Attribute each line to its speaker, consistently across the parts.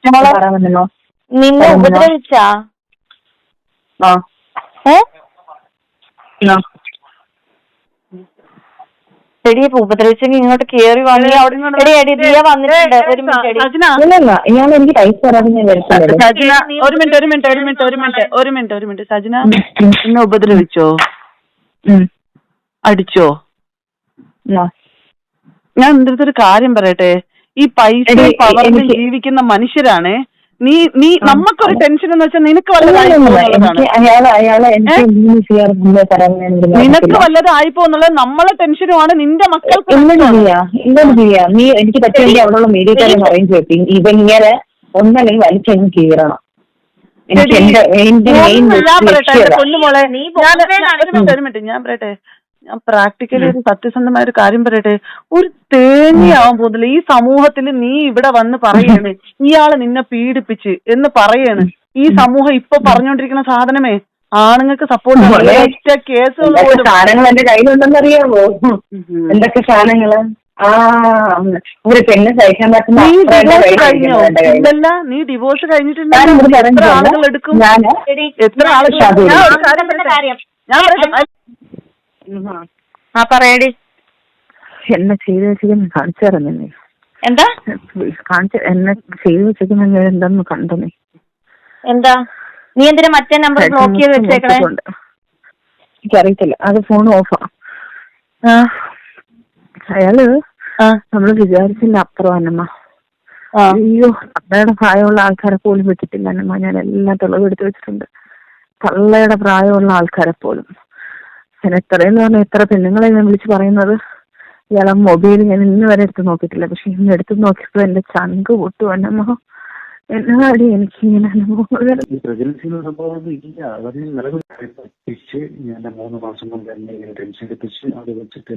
Speaker 1: മോളെ
Speaker 2: പറയാമല്ലോ.
Speaker 1: നിന്നെ ഉപദ്രവിച്ചാ?
Speaker 2: ആ
Speaker 1: ഏ
Speaker 2: ആ.
Speaker 1: എടി ഉപദ്രവിച്ചെങ്കിൽ ഇങ്ങോട്ട് കേറി വാങ്ങി അവിടെ എടി ദിയ വന്നിട്ടുണ്ട്. ഒരു മിനിറ്റ് എടി.
Speaker 2: ഇല്ലല്ല ഇയാൾ എനിക്ക് പൈസ തരാതെ ഞാൻ വരുത്തില്ലല്ലോ.
Speaker 3: സജന ഒരു മിനിറ്റ് സജന എന്നെ ഉപദ്രവിച്ചോ? അടിച്ചോ? ഞാൻ നിന്റെ അടുത്തൊരു കാര്യം പറയട്ടെ. ഈ പൈസ പവറിൽ ജീവിക്കുന്ന മനുഷ്യരാണ്. നീ നമുക്കൊരു ടെൻഷൻ എന്ന് വെച്ചാൽ നിനക്ക് നിനക്ക് വല്ലതായിപ്പോ എന്നുള്ളത് നമ്മളെ ടെൻഷനുമാണ്. നിന്റെ മക്കൾക്ക്
Speaker 2: നീ എനിക്ക് പറ്റുമെങ്കിൽ അവിടെയുള്ള മീഡിയക്കാരെ അറേഞ്ച് വെക്കും. ഇവങ്ങനെ ഒന്നല്ലെങ്കിൽ വലിച്ചെങ്ങ് കീറണം.
Speaker 3: ഞാൻ പറയട്ടെ പൊന്നുമോളെ, ഞാൻ പറയട്ടെ, ഞാൻ പ്രാക്ടിക്കലി ഒരു സത്യസന്ധമായ ഒരു കാര്യം പറയട്ടെ. ഒരു തേങ്ങയാവാൻ പോകുന്നില്ല ഈ സമൂഹത്തിൽ. നീ ഇവിടെ വന്ന് പറയാണ് ഇയാള് നിന്നെ പീഡിപ്പിച്ച് എന്ന് പറയാണ്. ഈ സമൂഹം ഇപ്പൊ പറഞ്ഞോണ്ടിരിക്കുന്ന സാധനമേ ആണുങ്ങൾക്ക് സപ്പോർട്ട് കേസുകൾ
Speaker 2: സാധനങ്ങൾ എന്റെ കയ്യിലുണ്ടെന്ന് അറിയാമോ? എന്തൊക്കെ സാധനങ്ങള്? ഒരു പെണ്ണ് സഹിക്കാൻ പറ്റുന്ന
Speaker 3: നീ ഡിവോഴ്സ് കഴിഞ്ഞിട്ടുണ്ടെങ്കിൽ എത്ര ആളുകൾ എടുക്കും? എത്ര ആളുകൾ?
Speaker 1: പറയടി.
Speaker 2: എന്നെ ചെയ്ത് വെച്ചിരിക്കുന്ന കാണിച്ചു തരാം. നിന്നെ
Speaker 1: എന്താ
Speaker 2: എന്നെ ചെയ്ത് വെച്ചിരിക്കുന്ന എന്താന്ന് കണ്ടേ?
Speaker 1: എന്താ നീ എന്തിനാ മറ്റേ നമ്പർ ബ്ലോക്ക് ചെയ്ത് വെച്ചേക്കണേ?
Speaker 2: എനിക്കറിയത്തില്ല, അത് ഫോൺ ഓഫാ. അയാള് നമ്മള് വിചാരിച്ചില്ല അപ്പുറം അന്നമ്മ. അയ്യോ, തള്ളയുടെ പ്രായമുള്ള ആൾക്കാരെ പോലും വിട്ടിട്ടില്ല അന്നമ്മ. ഞാൻ എല്ലാ തെളിവെടുത്ത് വെച്ചിട്ടുണ്ട്. തള്ളയുടെ പ്രായമുള്ള ആൾക്കാരെ പോലും. ഞാൻ എത്രയെന്ന് പറഞ്ഞാൽ എത്ര പെണ്ണുങ്ങളെ ഞാൻ വിളിച്ച് പറയുന്നത്. ഇയാളെ മൊബൈൽ ഞാൻ ഇന്ന് വരെ എടുത്ത് നോക്കിയിട്ടില്ല. പക്ഷെ ഇന്ന് എടുത്ത് നോക്കിയപ്പോൾ എന്റെ ചങ്ക് പൊട്ടു അന്നമ്മ. എന്നാടി എനിക്ക് ഇങ്ങനെ
Speaker 4: ഞാൻ 3 മാസം കൊണ്ട് എന്നെ ടെൻഷൻ എത്തിച്ച് അത് വെച്ചിട്ട്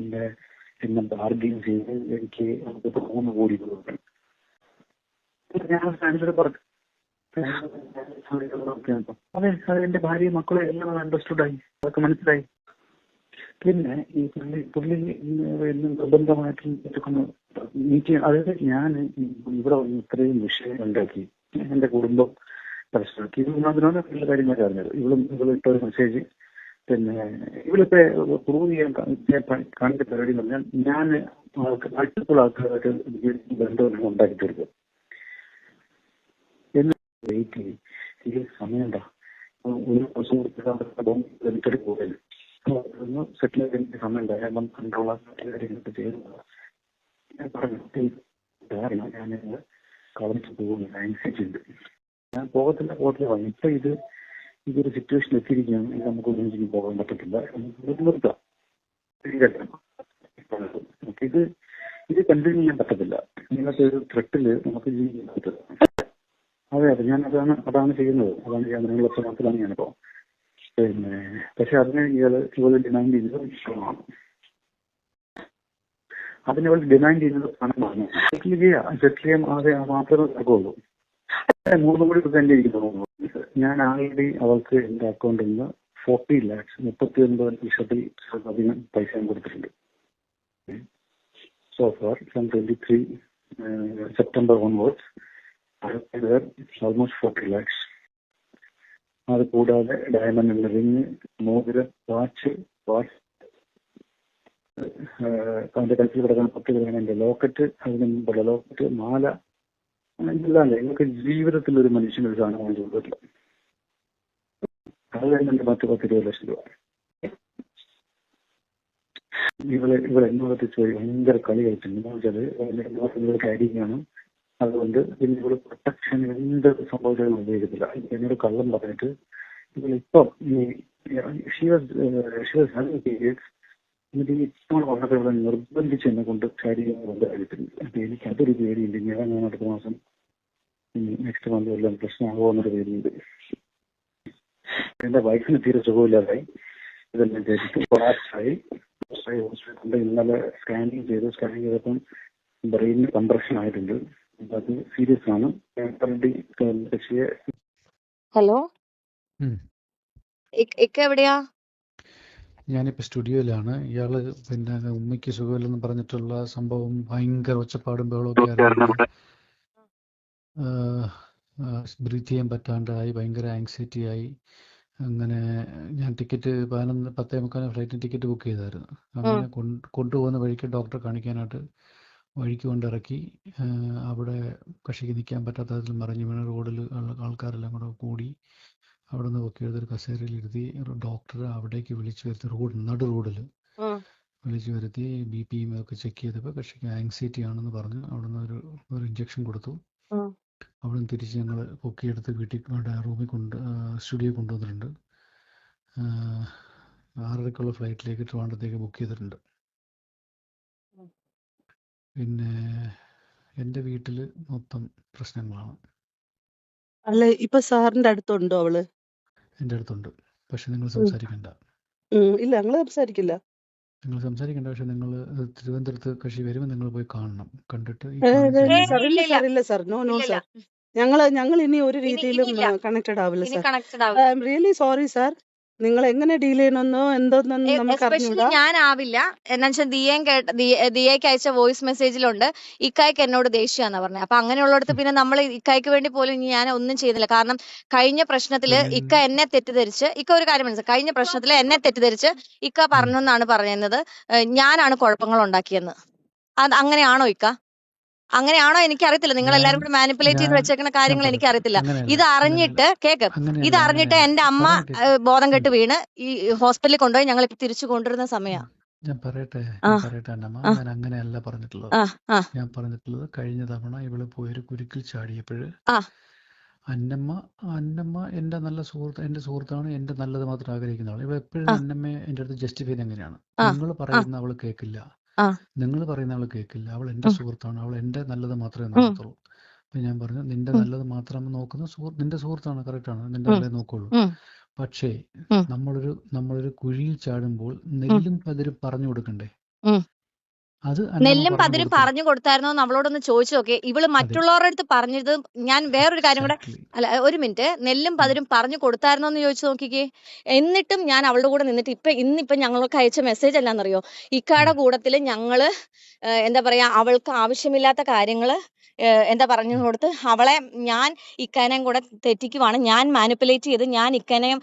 Speaker 4: എന്നെ ബാർഗെയിൻ ചെയ്ത് എനിക്ക് 3 കോടി രൂപ ഞാൻ പറഞ്ഞു. അതെ, എന്റെ ഭാര്യ മക്കളെ എല്ലാം അണ്ടർസ്റ്റുഡായി, അതൊക്കെ മനസ്സിലായി. പിന്നെ ഈ പുള്ളി നിർബന്ധമായിട്ടും മീറ്റ്. അതായത് ഞാൻ ഇവിടെ ഇത്രയും വിഷയം ഉണ്ടാക്കി എന്റെ കുടുംബം പ്രശ്നമാക്കി. അതിനോട് നല്ല കാര്യങ്ങളൊക്കെ അറിഞ്ഞത്. ഇവളിട്ടൊരു മെസ്സേജ്. പിന്നെ ഇവളിപ്പോ പ്രൂവ് ചെയ്യാൻ കാണിച്ച പരിപാടി എന്ന് പറഞ്ഞാൽ ഞാൻ മൾട്ടിപ്പിൾ ആൾക്കാരായിട്ട് ബന്ധം ഉണ്ടാക്കി തീർക്കും. വെയിറ്റ് ചെയ്യും. എനിക്ക് സമയമുണ്ടോ? ഒരു ദിവസം എനിക്കൊരു പോകല് സെറ്റിൽ ചെയ്ത് സമയമുണ്ടോ? ഞാൻ കൺട്രോളാക്കി ചെയ്തു. ഞാൻ പറഞ്ഞു കാരണം ഞാൻ കളഞ്ഞിട്ട് പോകുന്നു, അനുസരിച്ചുണ്ട്. ഞാൻ പോകത്തില്ല വാങ്ങി. ഇപ്പൊ ഇതൊരു സിറ്റുവേഷൻ എത്തിയിരിക്കുകയാണ്. നമുക്ക് ഒന്നിനും പോകാൻ പറ്റത്തില്ല. നിർത്താം. ഇത് കണ്ടിന്യൂ ചെയ്യാൻ പറ്റത്തില്ല. ഇങ്ങനത്തെ ഒരു ത്രെട്ടില് നമുക്ക് ജീവിക്കാൻ പറ്റില്ല. അതെ, ഞാൻ അതാണ് ചെയ്യുന്നത്. അതാണ് ചെയ്യാൻ നിങ്ങൾ മനസ്സിലാണ് ഞാനിപ്പോ. പിന്നെ പക്ഷെ അതിന് ഇവള് ഡിമാൻഡ് ചെയ്യുന്നത് ഇഷ്ടമാണ്. അതിനവൾ ഡിമാൻഡ് ചെയ്യുന്നത് പണമാണ്. സെറ്റിൽ ചെയ്യാൻ മാത്രമേ നടക്കുള്ളൂ. 3 കോടി എന്റെ ഇരിക്കുന്നു. ഞാൻ ആൾറെഡി അവൾക്ക് എന്റെ അക്കൗണ്ടിൽ നിന്ന് 40 lakhs 39% പൈസ കൊടുത്തിട്ടുണ്ട്. So far from 23 September onwards almost 40 lakhs. അത് കൂടാതെ ഡയമണ്ട് റിങ്, മോതിരം, വാച്ച്, അതിന്റെ കഴുത്തിൽ കിടക്കുന്ന 10 ഗ്രാമിന്റെ ലോക്കറ്റ്, അതിന് മുമ്പുള്ള ലോക്കറ്റ്, മാല, ഇതല്ലാതെ ഇവർക്ക് ജീവിതത്തിൽ ഒരു മനുഷ്യന് ഒരു സാധനം വാങ്ങിച്ചു കൊടുത്തിട്ടില്ല. അത് കഴിഞ്ഞ 10-20 ലക്ഷം രൂപ. എന്നോട് ഭയങ്കര കളി കളിച്ചിട്ടുണ്ട്. വെച്ചാൽ കാര്യമാണ്. അതുകൊണ്ട് പിന്നെ ഇവിടെ പ്രൊട്ടക്ഷൻ എന്ത് സംഭവിച്ചാലും ഉപയോഗിക്കത്തില്ല. എന്നോട് കള്ളം പറഞ്ഞിട്ട് ഇവളിപ്പം ഇപ്പോൾ വന്നപ്പോൾ ഇവിടെ നിർബന്ധിച്ച് എന്നെ കൊണ്ട് ശാരീരിക കഴിച്ചിട്ടുണ്ട്. അപ്പൊ എനിക്ക് അതൊരു പേടിയുണ്ട്. ഞാൻ അടുത്ത മാസം നെക്സ്റ്റ് മന്ത് എല്ലാം പ്രശ്നമാകുമോ എന്നൊരു പേടിയുണ്ട്. എന്റെ വൈഫിന് തീരെ സുഖമില്ലാതായി. ഇതെല്ലാം ചെയ്തിട്ട് കൊളാപ്സായി ഹോസ്പിറ്റലിൽ ഇന്നലെ സ്കാനിങ് ചെയ്തപ്പം ബ്രെയിനിന് കംപ്രഷൻ ആയിട്ടുണ്ട്. അത് സീരിയസ് ആണ്.
Speaker 1: ഹലോ, എവിടെയാ?
Speaker 5: ഞാനിപ്പോൾ സ്റ്റുഡിയോയിലാണ്. ഇയാള് പിന്നെ ഉമ്മയ്ക്ക് സുഖമില്ലെന്ന് പറഞ്ഞിട്ടുള്ള സംഭവം ഭയങ്കര ഒച്ചപ്പാടും ബഹളമൊക്കെ ആയിരുന്നു. ബ്രീത്ത് ചെയ്യാൻ പറ്റാണ്ടായി, ഭയങ്കര ആങ്സൈറ്റി ആയി. അങ്ങനെ ഞാൻ ടിക്കറ്റ് 10:15 ഫ്ലൈറ്റിന് ടിക്കറ്റ് ബുക്ക് ചെയ്തായിരുന്നു. അങ്ങനെ കൊണ്ടുപോകുന്ന വഴിക്ക് ഡോക്ടറെ കാണിക്കാനായിട്ട് വഴിക്ക് കൊണ്ടിറക്കി. അവിടെ കക്ഷിക്ക് നിൽക്കാൻ പറ്റാത്ത തരത്തിൽ മറിഞ്ഞു വീണ് റോഡിൽ ആൾക്കാരെല്ലാം കൂടെ കൂടി അവിടെ നിന്ന് പൊക്കിയെടുത്തൊരു കസേരയിലിരുത്തി ഡോക്ടർ അവിടേക്ക് വിളിച്ചു വരുത്തി, നടു റോഡിൽ വിളിച്ചു വരുത്തി BP ഒക്കെ ചെക്ക് ചെയ്തപ്പോൾ കക്ഷിക്ക് ആങ്സൈറ്റി ആണെന്ന് പറഞ്ഞു. അവിടെ നിന്ന് ഒരു ഇഞ്ചക്ഷൻ കൊടുത്തു. അവിടെ നിന്ന് തിരിച്ച് ഞങ്ങൾ പൊക്കിയെടുത്ത് വീട്ടിൽ റൂമിൽ സ്റ്റുഡിയോ കൊണ്ടുവന്നിട്ടുണ്ട്. 6:30 ഫ്ലൈറ്റിലേക്ക് ട്രിവാൻഡ്രത്തേക്ക് ബുക്ക് ചെയ്തിട്ടുണ്ട്. പിന്നെ എൻ്റെ വീട്ടിൽ മൊത്തം പ്രശ്നങ്ങളാണ്.
Speaker 3: അല്ല, ഇപ്പൊ സാറിന്റെ അടുത്തുണ്ടോ അവള്?
Speaker 5: എൻ്റെ അടുത്തുണ്ട്. പക്ഷെ നിങ്ങൾ സംസാരിക്കണ്ട.
Speaker 3: ഇല്ല, ഞങ്ങള് സംസാരിക്കില്ല.
Speaker 5: നിങ്ങൾ സംസാരിക്കണ്ട. പക്ഷെ നിങ്ങൾ തിരുവനന്തപുരത്ത് കക്ഷി വരുമ്പോൾ നിങ്ങൾ പോയി കാണണം. കണ്ടിട്ട് ഈ
Speaker 3: ഇല്ല സാർ, നോ സാർ. ഞങ്ങൾ ഇനി ഒരു രീതിയിലും കണക്റ്റഡ് ആവില്ല sir. I am really sorry sir. നിങ്ങൾ എങ്ങനെ ഡീൽ ചെയ്യണമെന്നോ എന്തോന്നൊന്നും നമുക്ക്
Speaker 6: എസ്പെഷ്യലി
Speaker 3: അറിഞ്ഞൂടാ.
Speaker 6: ഞാനാവില്ല. എന്നാ വെച്ചാൽ ദിയയ്ക്ക് അയച്ച വോയിസ് മെസ്സേജിലുണ്ട് ഇക്കായ്ക്ക് എന്നോട് ദേഷ്യാന്നാ പറഞ്ഞത്. അപ്പൊ അങ്ങനെയുള്ളിടത്ത് പിന്നെ നമ്മൾ ഇക്കായ്ക്ക് വേണ്ടി പോലും ഞാൻ ഒന്നും ചെയ്തില്ല. കാരണം കഴിഞ്ഞ പ്രശ്നത്തില് ഇക്ക എന്നെ തെറ്റിദ്ധരിച്ച്, ഇക്ക ഒരു കാര്യം മനസ്സിലായി, കഴിഞ്ഞ പ്രശ്നത്തില് എന്നെ തെറ്റിദ്ധരിച്ച് ഇക്ക പറഞ്ഞെന്നാണ് പറയുന്നത് ഞാനാണ് കുഴപ്പങ്ങൾ ഉണ്ടാക്കിയെന്ന്. അത് അങ്ങനെയാണോ ഇക്ക? അങ്ങനെയാണോ എനിക്കറിയത്തില്ല. നിങ്ങൾ എല്ലാരും കൂടി മാനിപ്പുലേറ്റ് ചെയ്ത് വെച്ചേക്കുന്ന കാര്യങ്ങൾ എനിക്കറിയത്തില്ല. ഇത് അറിഞ്ഞിട്ട് ഇത് അറിഞ്ഞിട്ട് എന്റെ അമ്മ ബോധം കെട്ട് വീണ് ഈ ഹോസ്പിറ്റലിൽ കൊണ്ടുപോയി ഞങ്ങൾ ഇപ്പൊ തിരിച്ചു കൊണ്ടുവരുന്ന സമയമാണ്.
Speaker 5: ഞാൻ പറയട്ടെ അന്നമ്മ, ഞാൻ അങ്ങനെയല്ല പറഞ്ഞിട്ടുള്ളത്. ഞാൻ പറഞ്ഞിട്ടുള്ളത് കഴിഞ്ഞ തവണ ഇവള് പോയൊരു കുരുക്കിൽ ചാടിയപ്പോഴ് അന്നമ്മ എന്റെ നല്ല സുഹൃത്ത്, എന്റെ സുഹൃത്താണ്, എന്റെ നല്ലത് മാത്രം ആഗ്രഹിക്കുന്ന ആൾ. ഇവ എപ്പോഴും അന്നമ്മയെ എന്റെ അടുത്ത് ജസ്റ്റിഫൈ ചെയ്യുന്നത് എങ്ങനെയാണ്? നിങ്ങൾ പറയുന്ന അവള് കേൾക്കില്ല, നിങ്ങൾ പറയുന്ന അവള് കേൾക്കില്ല. അവൾ എന്റെ സുഹൃത്താണ്, അവൾ എന്റെ നല്ലത് മാത്രമേ നോക്കത്തുള്ളൂ. അപ്പൊ ഞാൻ പറഞ്ഞു, നിന്റെ നല്ലത് മാത്രം നോക്കുന്ന നിന്റെ സുഹൃത്താണ്, കറക്റ്റാണ്, നിന്റെ നല്ലത് നോക്കുള്ളൂ. പക്ഷേ നമ്മളൊരു കുഴിയിൽ ചാടുമ്പോൾ നെല്ലും പതിരും പറഞ്ഞു കൊടുക്കണ്ടേ? അത്
Speaker 6: നെല്ലും പതിരും പറഞ്ഞു കൊടുത്തായിരുന്നോ എന്ന് അവളോടൊന്ന് ചോദിച്ചു നോക്കേ. ഇവള് മറ്റുള്ളവരുടെ അടുത്ത് പറഞ്ഞത്, ഞാൻ വേറൊരു കാര്യം കൂടെ, അല്ല ഒരു മിനിറ്റ്, നെല്ലും പതിരും പറഞ്ഞു കൊടുത്തായിരുന്നോ എന്ന് ചോദിച്ചു നോക്കിക്കേ. എന്നിട്ടും ഞാൻ അവളുടെ കൂടെ നിന്നിട്ട് ഇന്നിപ്പം ഞങ്ങൾക്ക് അയച്ച മെസ്സേജ് എന്നാന്നറിയോ, ഇക്കാടെ കൂടത്തില് ഞങ്ങള് എന്താ പറയാ, അവൾക്ക് ആവശ്യമില്ലാത്ത കാര്യങ്ങള് പറഞ്ഞു കൊടുത്ത് അവളെ ഞാൻ ഇക്കാനെയും കൂടെ തെറ്റിക്കുവാണ്, ഞാൻ മാനിപ്പുലേറ്റ് ചെയ്ത് ഞാൻ ഇക്കാനെയും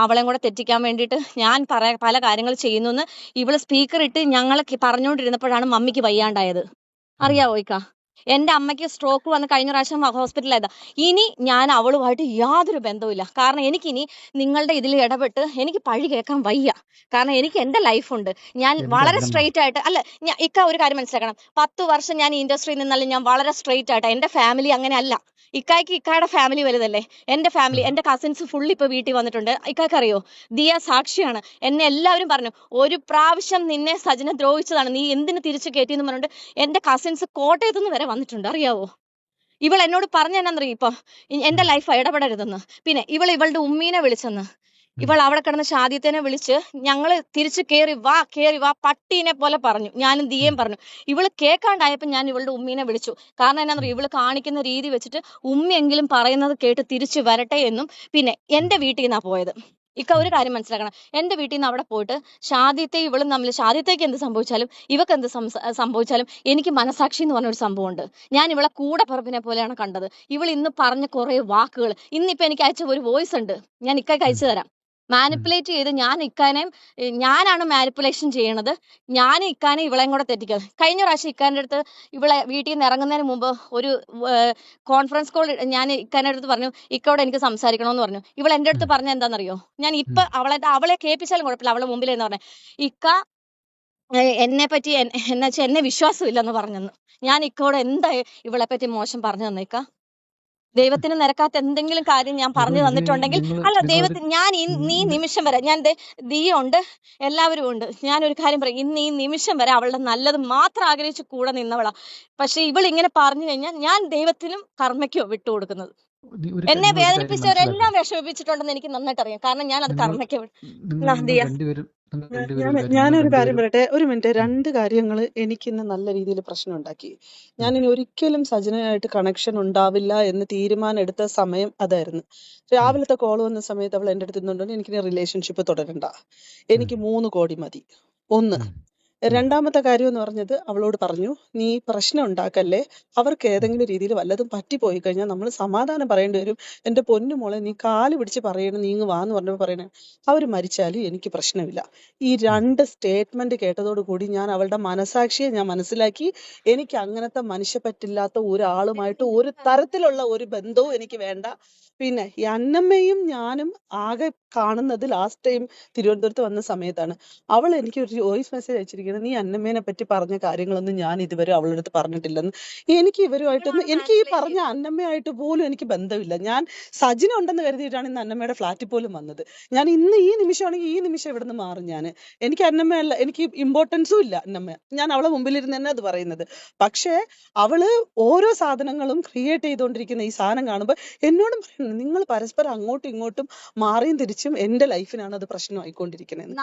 Speaker 6: അവളെയും കൂടെ തെറ്റിക്കാൻ വേണ്ടിയിട്ട് ഞാൻ പല കാര്യങ്ങൾ ചെയ്യുന്നു എന്ന് ഇവള് സ്പീക്കർ ഇട്ട് ഞങ്ങൾ പറഞ്ഞുകൊണ്ടിരുന്നപ്പോഴാണ് മമ്മിക്ക് വയ്യാണ്ടായത്. അറിയാവോ ഇക്ക? എന്റെ അമ്മയ്ക്ക് സ്ട്രോക്ക് വന്ന് കഴിഞ്ഞ പ്രാവശ്യം ഹോസ്പിറ്റലായതാ. ഇനി ഞാൻ അവളുമായിട്ട് യാതൊരു ബന്ധവുമില്ല. കാരണം എനിക്കിനി നിങ്ങളുടെ ഇതിൽ ഇടപെട്ട് എനിക്ക് പഴി കേൾക്കാൻ വയ്യ. കാരണം എനിക്ക് എന്റെ ലൈഫുണ്ട്. ഞാൻ വളരെ സ്ട്രെയിറ്റ് ആയിട്ട്, അല്ല ഇക്ക ഒരു കാര്യം മനസ്സിലാക്കണം, 10 വർഷം ഞാൻ ഈ ഇൻഡസ്ട്രിയിൽ നിന്നാലും ഞാൻ വളരെ സ്ട്രെയിറ്റ് ആയിട്ട്, എന്റെ ഫാമിലി അങ്ങനെ അല്ല. ഇക്കായുടെ ഫാമിലി വലുതല്ലേ. എന്റെ ഫാമിലി, എന്റെ കസിൻസ് ഫുൾ ഇപ്പൊ വീട്ടിൽ വന്നിട്ടുണ്ട്. ഇക്കാക്ക് അറിയോ, ദിയ സാക്ഷിയാണ്. എന്നെ എല്ലാവരും പറഞ്ഞു, ഒരു പ്രാവശ്യം നിന്നെ സജന ദ്രോഹിച്ചതാണ്, നീ എന്തിനു തിരിച്ചു കയറ്റിയെന്ന് പറഞ്ഞിട്ട് എന്റെ കസിൻസ് കോട്ടയത്ത് നിന്ന് വരെ വന്നിട്ടുണ്ട്. അറിയാവോ? ഇവൾ എന്നോട് പറഞ്ഞെന്നറിയോ, ഇപ്പൊ എന്റെ ലൈഫ് ഇടപെടരുതെന്ന്. പിന്നെ ഇവളുടെ ഉമ്മീനെ വിളിച്ചെന്ന്. ഇവൾ അവിടെ കിടന്ന് ഷാദിയത്തിനെ വിളിച്ച് ഞങ്ങള് തിരിച്ചു കേറി വാ പട്ടീനെ പോലെ പറഞ്ഞു. ഞാനും ദിയേം പറഞ്ഞു. ഇവള് കേൾക്കാണ്ടായപ്പോ ഞാൻ ഇവളുടെ ഉമ്മീനെ വിളിച്ചു. കാരണം എന്നാന്നറിയോ, ഇവള് കാണിക്കുന്ന രീതി വെച്ചിട്ട് ഉമ്മയെങ്കിലും പറയുന്നത് കേട്ട് തിരിച്ചു വരട്ടെ എന്നും. പിന്നെ എന്റെ വീട്ടിൽ നിന്നാ പോയത്. ഇക്ക ഒരു കാര്യം മനസ്സിലാക്കണം, എന്റെ വീട്ടിൽ നിന്ന് അവിടെ പോയിട്ട് ഷാദിയത്തെ ഇവളും തമ്മിൽ, ഷാദിയത്തേക്ക് എന്ത് സംഭവിച്ചാലും ഇവക്ക് എന്ത് സംഭവിച്ചാലും എനിക്ക് മനസാക്ഷി എന്ന് പറഞ്ഞൊരു സംഭവമുണ്ട്. ഞാൻ ഇവളെ കൂടെ പറപ്പിനെ പോലെയാണ് കണ്ടത്. ഇവൾ ഇന്ന് പറഞ്ഞ കുറെ വാക്കുകൾ, ഇന്നിപ്പൊ എനിക്ക് അയച്ച ഒരു വോയിസ് ഉണ്ട്, ഞാൻ ഇക്കയ്ക്ക് അയച്ചു തരാം. മാനിപ്പുലേറ്റ് ചെയ്ത് ഞാനാണ് മാനിപ്പുലേഷൻ ചെയ്യണത്. ഞാൻ ഇക്കാനെ ഇവളെയും കൂടെ തെറ്റിക്കുന്നത്. കഴിഞ്ഞ പ്രാവശ്യം ഇക്കാന്റെ അടുത്ത് ഇവളെ വീട്ടിൽ നിന്ന് ഇറങ്ങുന്നതിന് മുമ്പ് ഒരു കോൺഫറൻസ് കോൾ ഞാൻ ഇക്കാന്റെ അടുത്ത് പറഞ്ഞു, ഇക്കോടെ എനിക്ക് സംസാരിക്കണമെന്ന് പറഞ്ഞു. ഇവൾ എന്റെ അടുത്ത് പറഞ്ഞ എന്താണെന്നറിയോ, ഞാൻ ഇപ്പൊ അവളെ കേൾപ്പിച്ചാലും കുഴപ്പമില്ല, അവളെ മുമ്പിൽ എന്ന് പറഞ്ഞ ഇക്ക എന്നെ പറ്റി എന്നുവെച്ചാൽ എന്നെ വിശ്വാസമില്ലെന്ന് പറഞ്ഞെന്ന്. ഞാൻ ഇക്കോടെ എന്താ ഇവളെ പറ്റി മോശം പറഞ്ഞു തന്നേക്ക? ദൈവത്തിന് നിരക്കാത്ത എന്തെങ്കിലും കാര്യം ഞാൻ പറഞ്ഞു തന്നിട്ടുണ്ടെങ്കിൽ, അല്ല ദൈവത്തിന് ഞാൻ ഈ നിമിഷം വരെ, ഞാൻ ദിയുണ്ട്, എല്ലാവരും ഉണ്ട്, ഞാനൊരു കാര്യം പറയും, ഇന്ന് ഈ നിമിഷം വരെ അവളുടെ നല്ലത് മാത്രം ആഗ്രഹിച്ച് കൂടെ നിന്നവളാ. പക്ഷെ ഇവൾ ഇങ്ങനെ പറഞ്ഞു കഴിഞ്ഞാൽ ഞാൻ ദൈവത്തിനും കർമ്മയ്ക്കോ വിട്ടുകൊടുക്കുന്നത്. എന്നെ വേദനിപ്പിച്ചവരെല്ലാം വിഷമിപ്പിച്ചിട്ടുണ്ടെന്ന് എനിക്ക് നന്നായിട്ട് അറിയാം. കാരണം ഞാൻ അത് കർമ്മയ്ക്ക്
Speaker 3: ഞാനൊരു കാര്യം പറയട്ടെ, ഒരു മിനിറ്റ്. 2 കാര്യങ്ങൾ എനിക്കിന്ന് നല്ല രീതിയിൽ പ്രശ്നം ഉണ്ടാക്കി. ഞാൻ ഇനി ഒരിക്കലും സജനയായിട്ട് കണക്ഷൻ ഉണ്ടാവില്ല എന്ന് തീരുമാനം എടുത്ത സമയം അതായിരുന്നു. രാവിലത്തെ കോൾ വന്ന സമയത്ത് അവൾ എന്റെ അടുത്ത് നിന്നുണ്ടെങ്കിൽ എനിക്ക് റിലേഷൻഷിപ്പ് തുടരണ്ട, എനിക്ക് 3 കോടി മതി. 1, രണ്ടാമത്തെ കാര്യം എന്ന് പറഞ്ഞത് അവളോട് പറഞ്ഞു, നീ പ്രശ്നം ഉണ്ടാക്കല്ലേ, അവർക്ക് ഏതെങ്കിലും രീതിയിൽ വല്ലതും പറ്റിപ്പോയി കഴിഞ്ഞാൽ നമ്മൾ സമാധാനം പറയേണ്ടി വരും. എന്റെ പൊന്നു മോളെ, നീ കാല് പിടിച്ച് പറയണം, നീ ഇങ്ങ് വാന്ന് പറഞ്ഞപ്പോ പറയണേ അവര് മരിച്ചാലും എനിക്ക് പ്രശ്നമില്ല. ഈ 2 സ്റ്റേറ്റ്മെന്റ് കേട്ടതോട് കൂടി ഞാൻ അവളുടെ മനസാക്ഷിയെ ഞാൻ മനസ്സിലാക്കി. എനിക്ക് അങ്ങനത്തെ മനുഷ്യപ്പറ്റില്ലാത്ത ഒരാളുമായിട്ട് ഒരു തരത്തിലുള്ള ഒരു ബന്ധവും എനിക്ക് വേണ്ട. പിന്നെ ഈ അന്നമ്മയും ഞാനും ആകെ കാണുന്നത് ലാസ്റ്റ് ടൈം തിരുവനന്തപുരത്ത് വന്ന സമയത്താണ്. അവൾ എനിക്ക് ഒരു വോയിസ് മെസ്സേജ് അയച്ചിരിക്കുന്നത്, നീ അന്നമ്മേനെ പറ്റി പറഞ്ഞ കാര്യങ്ങളൊന്നും ഞാൻ ഇതുവരെ അവളുടെ അടുത്ത് പറഞ്ഞിട്ടില്ലെന്ന്. എനിക്ക് ഈ പറഞ്ഞ അന്നമ്മയായിട്ട് പോലും എനിക്ക് ബന്ധമില്ല. ഞാൻ സജിന ഉണ്ടെന്ന് കരുതിയിട്ടാണ് ഇന്ന് അന്നമ്മയുടെ ഫ്ലാറ്റിൽ പോലും വന്നത്. ഞാൻ ഇന്ന് ഈ നിമിഷമാണെങ്കിൽ ഈ നിമിഷം ഇവിടെ നിന്ന് മാറും. എനിക്ക് അന്നമ്മയല്ല, എനിക്ക് ഇമ്പോർട്ടൻസും ഇല്ല അന്നമ്മ. ഞാൻ അവളെ മുമ്പിലിരുന്ന് തന്നെ അത് പറയുന്നത്. പക്ഷേ അവള് ഓരോ സാധനങ്ങളും ക്രിയേറ്റ് ചെയ്തുകൊണ്ടിരിക്കുന്ന ഈ സാധനം കാണുമ്പോൾ എന്നോടും പറയുന്നത്, നിങ്ങൾ പരസ്പരം അങ്ങോട്ടും ഇങ്ങോട്ടും മാറിയും തിരിച്ചും എന്റെ ലൈഫിനാണ് അത് പ്രശ്നമായിക്കൊണ്ടിരിക്കുന്നത്.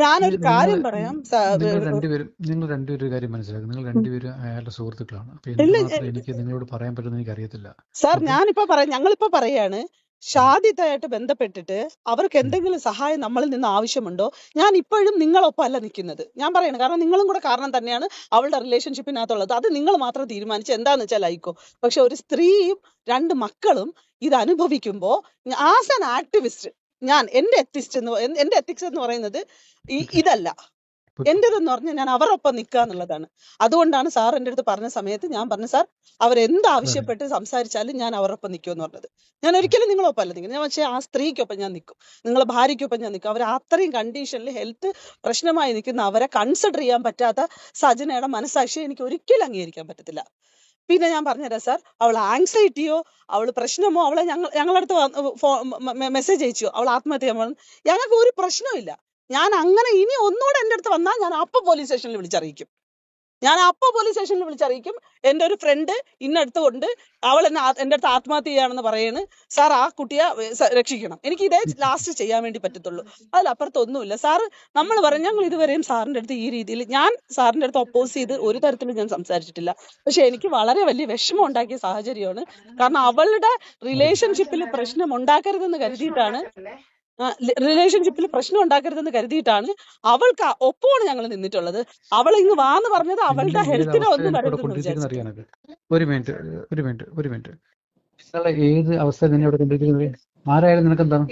Speaker 3: ഞാനൊരു കാര്യം പറയാം,
Speaker 5: നിങ്ങൾ രണ്ടുപേരും ഒരു കാര്യം മനസ്സിലാക്കുക, നിങ്ങൾ രണ്ടുപേരും അയാളുടെ സുഹൃത്തുക്കളാണ്. അപ്പൊ എന്തുമാത്രം എനിക്ക് നിങ്ങളോട് പറയാൻ പറ്റുമെന്ന് എനിക്ക് അറിയത്തില്ല.
Speaker 3: സാർ ഞങ്ങളിപ്പോ പറയാണ്, ഷാദിദായിട്ട് ബന്ധപ്പെട്ടിട്ട് അവർക്ക് എന്തെങ്കിലും സഹായം നമ്മളിൽ നിന്ന് ആവശ്യമുണ്ടോ? ഞാൻ ഇപ്പോഴും നിങ്ങളൊപ്പം അല്ല നിൽക്കുന്നത്. ഞാൻ പറയണം, കാരണം നിങ്ങളും കൂടെ കാരണം തന്നെയാണ് അവളുടെ റിലേഷൻഷിപ്പിനകത്തുള്ളത്. അത് നിങ്ങൾ മാത്രം തീരുമാനിച്ച് എന്താന്ന് വെച്ചാൽ ആയിക്കോ. പക്ഷെ ഒരു സ്ത്രീയും 2 മക്കളും ഇത് അനുഭവിക്കുമ്പോ ആസ് ആൻ ആക്ടിവിസ്റ്റ് എന്റെ എത്തിക്സ് എന്ന് പറയുന്നത് ഇതല്ല. എന്റേതെന്ന് പറഞ്ഞാൽ ഞാൻ അവരൊപ്പം നിൽക്കുക എന്നുള്ളതാണ്. അതുകൊണ്ടാണ് സാർ എന്റെ അടുത്ത് പറഞ്ഞ സമയത്ത് ഞാൻ പറഞ്ഞു, സാർ അവരെന്താവശ്യപ്പെട്ട് സംസാരിച്ചാലും ഞാൻ അവരൊപ്പം നിൽക്കുമെന്ന് പറഞ്ഞത്. ഞാൻ ഒരിക്കലും നിങ്ങളൊപ്പം അല്ല നിൽക്കുന്നത്. പക്ഷേ ആ സ്ത്രീക്കൊപ്പം ഞാൻ നിൽക്കും, നിങ്ങളെ ഭാര്യയ്ക്കൊപ്പം ഞാൻ നിൽക്കും. അവർ അത്രയും കണ്ടീഷനിൽ ഹെൽത്ത് പ്രശ്നമായി നിൽക്കുന്ന അവരെ കൺസിഡർ ചെയ്യാൻ പറ്റാത്ത സജനയുടെ മനസാക്ഷിയെ എനിക്ക് ഒരിക്കലും അംഗീകരിക്കാൻ പറ്റത്തില്ല. പിന്നെ ഞാൻ പറഞ്ഞുതരാം സാർ, അവൾ ആങ്സൈറ്റിയോ അവൾ പ്രശ്നമോ അവളെ ഞങ്ങളടുത്ത് മെസ്സേജ് അയച്ചോ അവൾ ആത്മഹത്യ ചെയ്യാൻ പറഞ്ഞു, ഞങ്ങൾക്ക് ഒരു പ്രശ്നമില്ല. ഞാൻ അങ്ങനെ ഇനി ഒന്നുകൂടെ എൻ്റെ അടുത്ത് വന്നാൽ ഞാൻ അപ്പൊ പോലീസ് സ്റ്റേഷനിൽ വിളിച്ചറിയിക്കും. എൻ്റെ ഒരു ഫ്രണ്ട് ഇന്നടുത്ത് കൊണ്ട് അവൾ എൻ്റെ അടുത്ത് ആത്മഹത്യ ചെയ്യാണെന്ന് പറയാണ്. സാർ ആ കുട്ടിയെ രക്ഷിക്കണം. എനിക്ക് ഇതേ ലാസ്റ്റ് ചെയ്യാൻ വേണ്ടി പറ്റത്തുള്ളൂ, അതിലപ്പുറത്തൊന്നുമില്ല. സാറ് നമ്മൾ പറയും, ഞങ്ങൾ ഇതുവരെയും സാറിൻ്റെ അടുത്ത് ഈ രീതിയിൽ ഞാൻ സാറിൻ്റെ അടുത്ത് ഒപ്പോസ് ചെയ്ത് ഒരു തരത്തിലും ഞാൻ സംസാരിച്ചിട്ടില്ല. പക്ഷെ എനിക്ക് വളരെ വലിയ വിഷമം ഉണ്ടാക്കിയ സാഹചര്യമാണ്. കാരണം അവളുടെ റിലേഷൻഷിപ്പിൽ പ്രശ്നം ഉണ്ടാക്കരുതെന്ന് കരുതിയിട്ടാണ് അവൾക്ക് ഒപ്പമാണ് ഞങ്ങൾ നിന്നിട്ടുള്ളത്. അവൾ ഇങ്ങ് വാന്ന് പറഞ്ഞത് അവളുടെ ഹെൽത്തിനെ ഒന്നും വരരുതെന്ന്.
Speaker 5: ഒരു മിനിറ്റ് നിങ്ങളെ ഏത് അവസ്ഥ നിന്നെ ഇവിടെ കൊണ്ടിരിക്കുന്നത്? ആരായാലും നിനക്ക് എന്താണ്?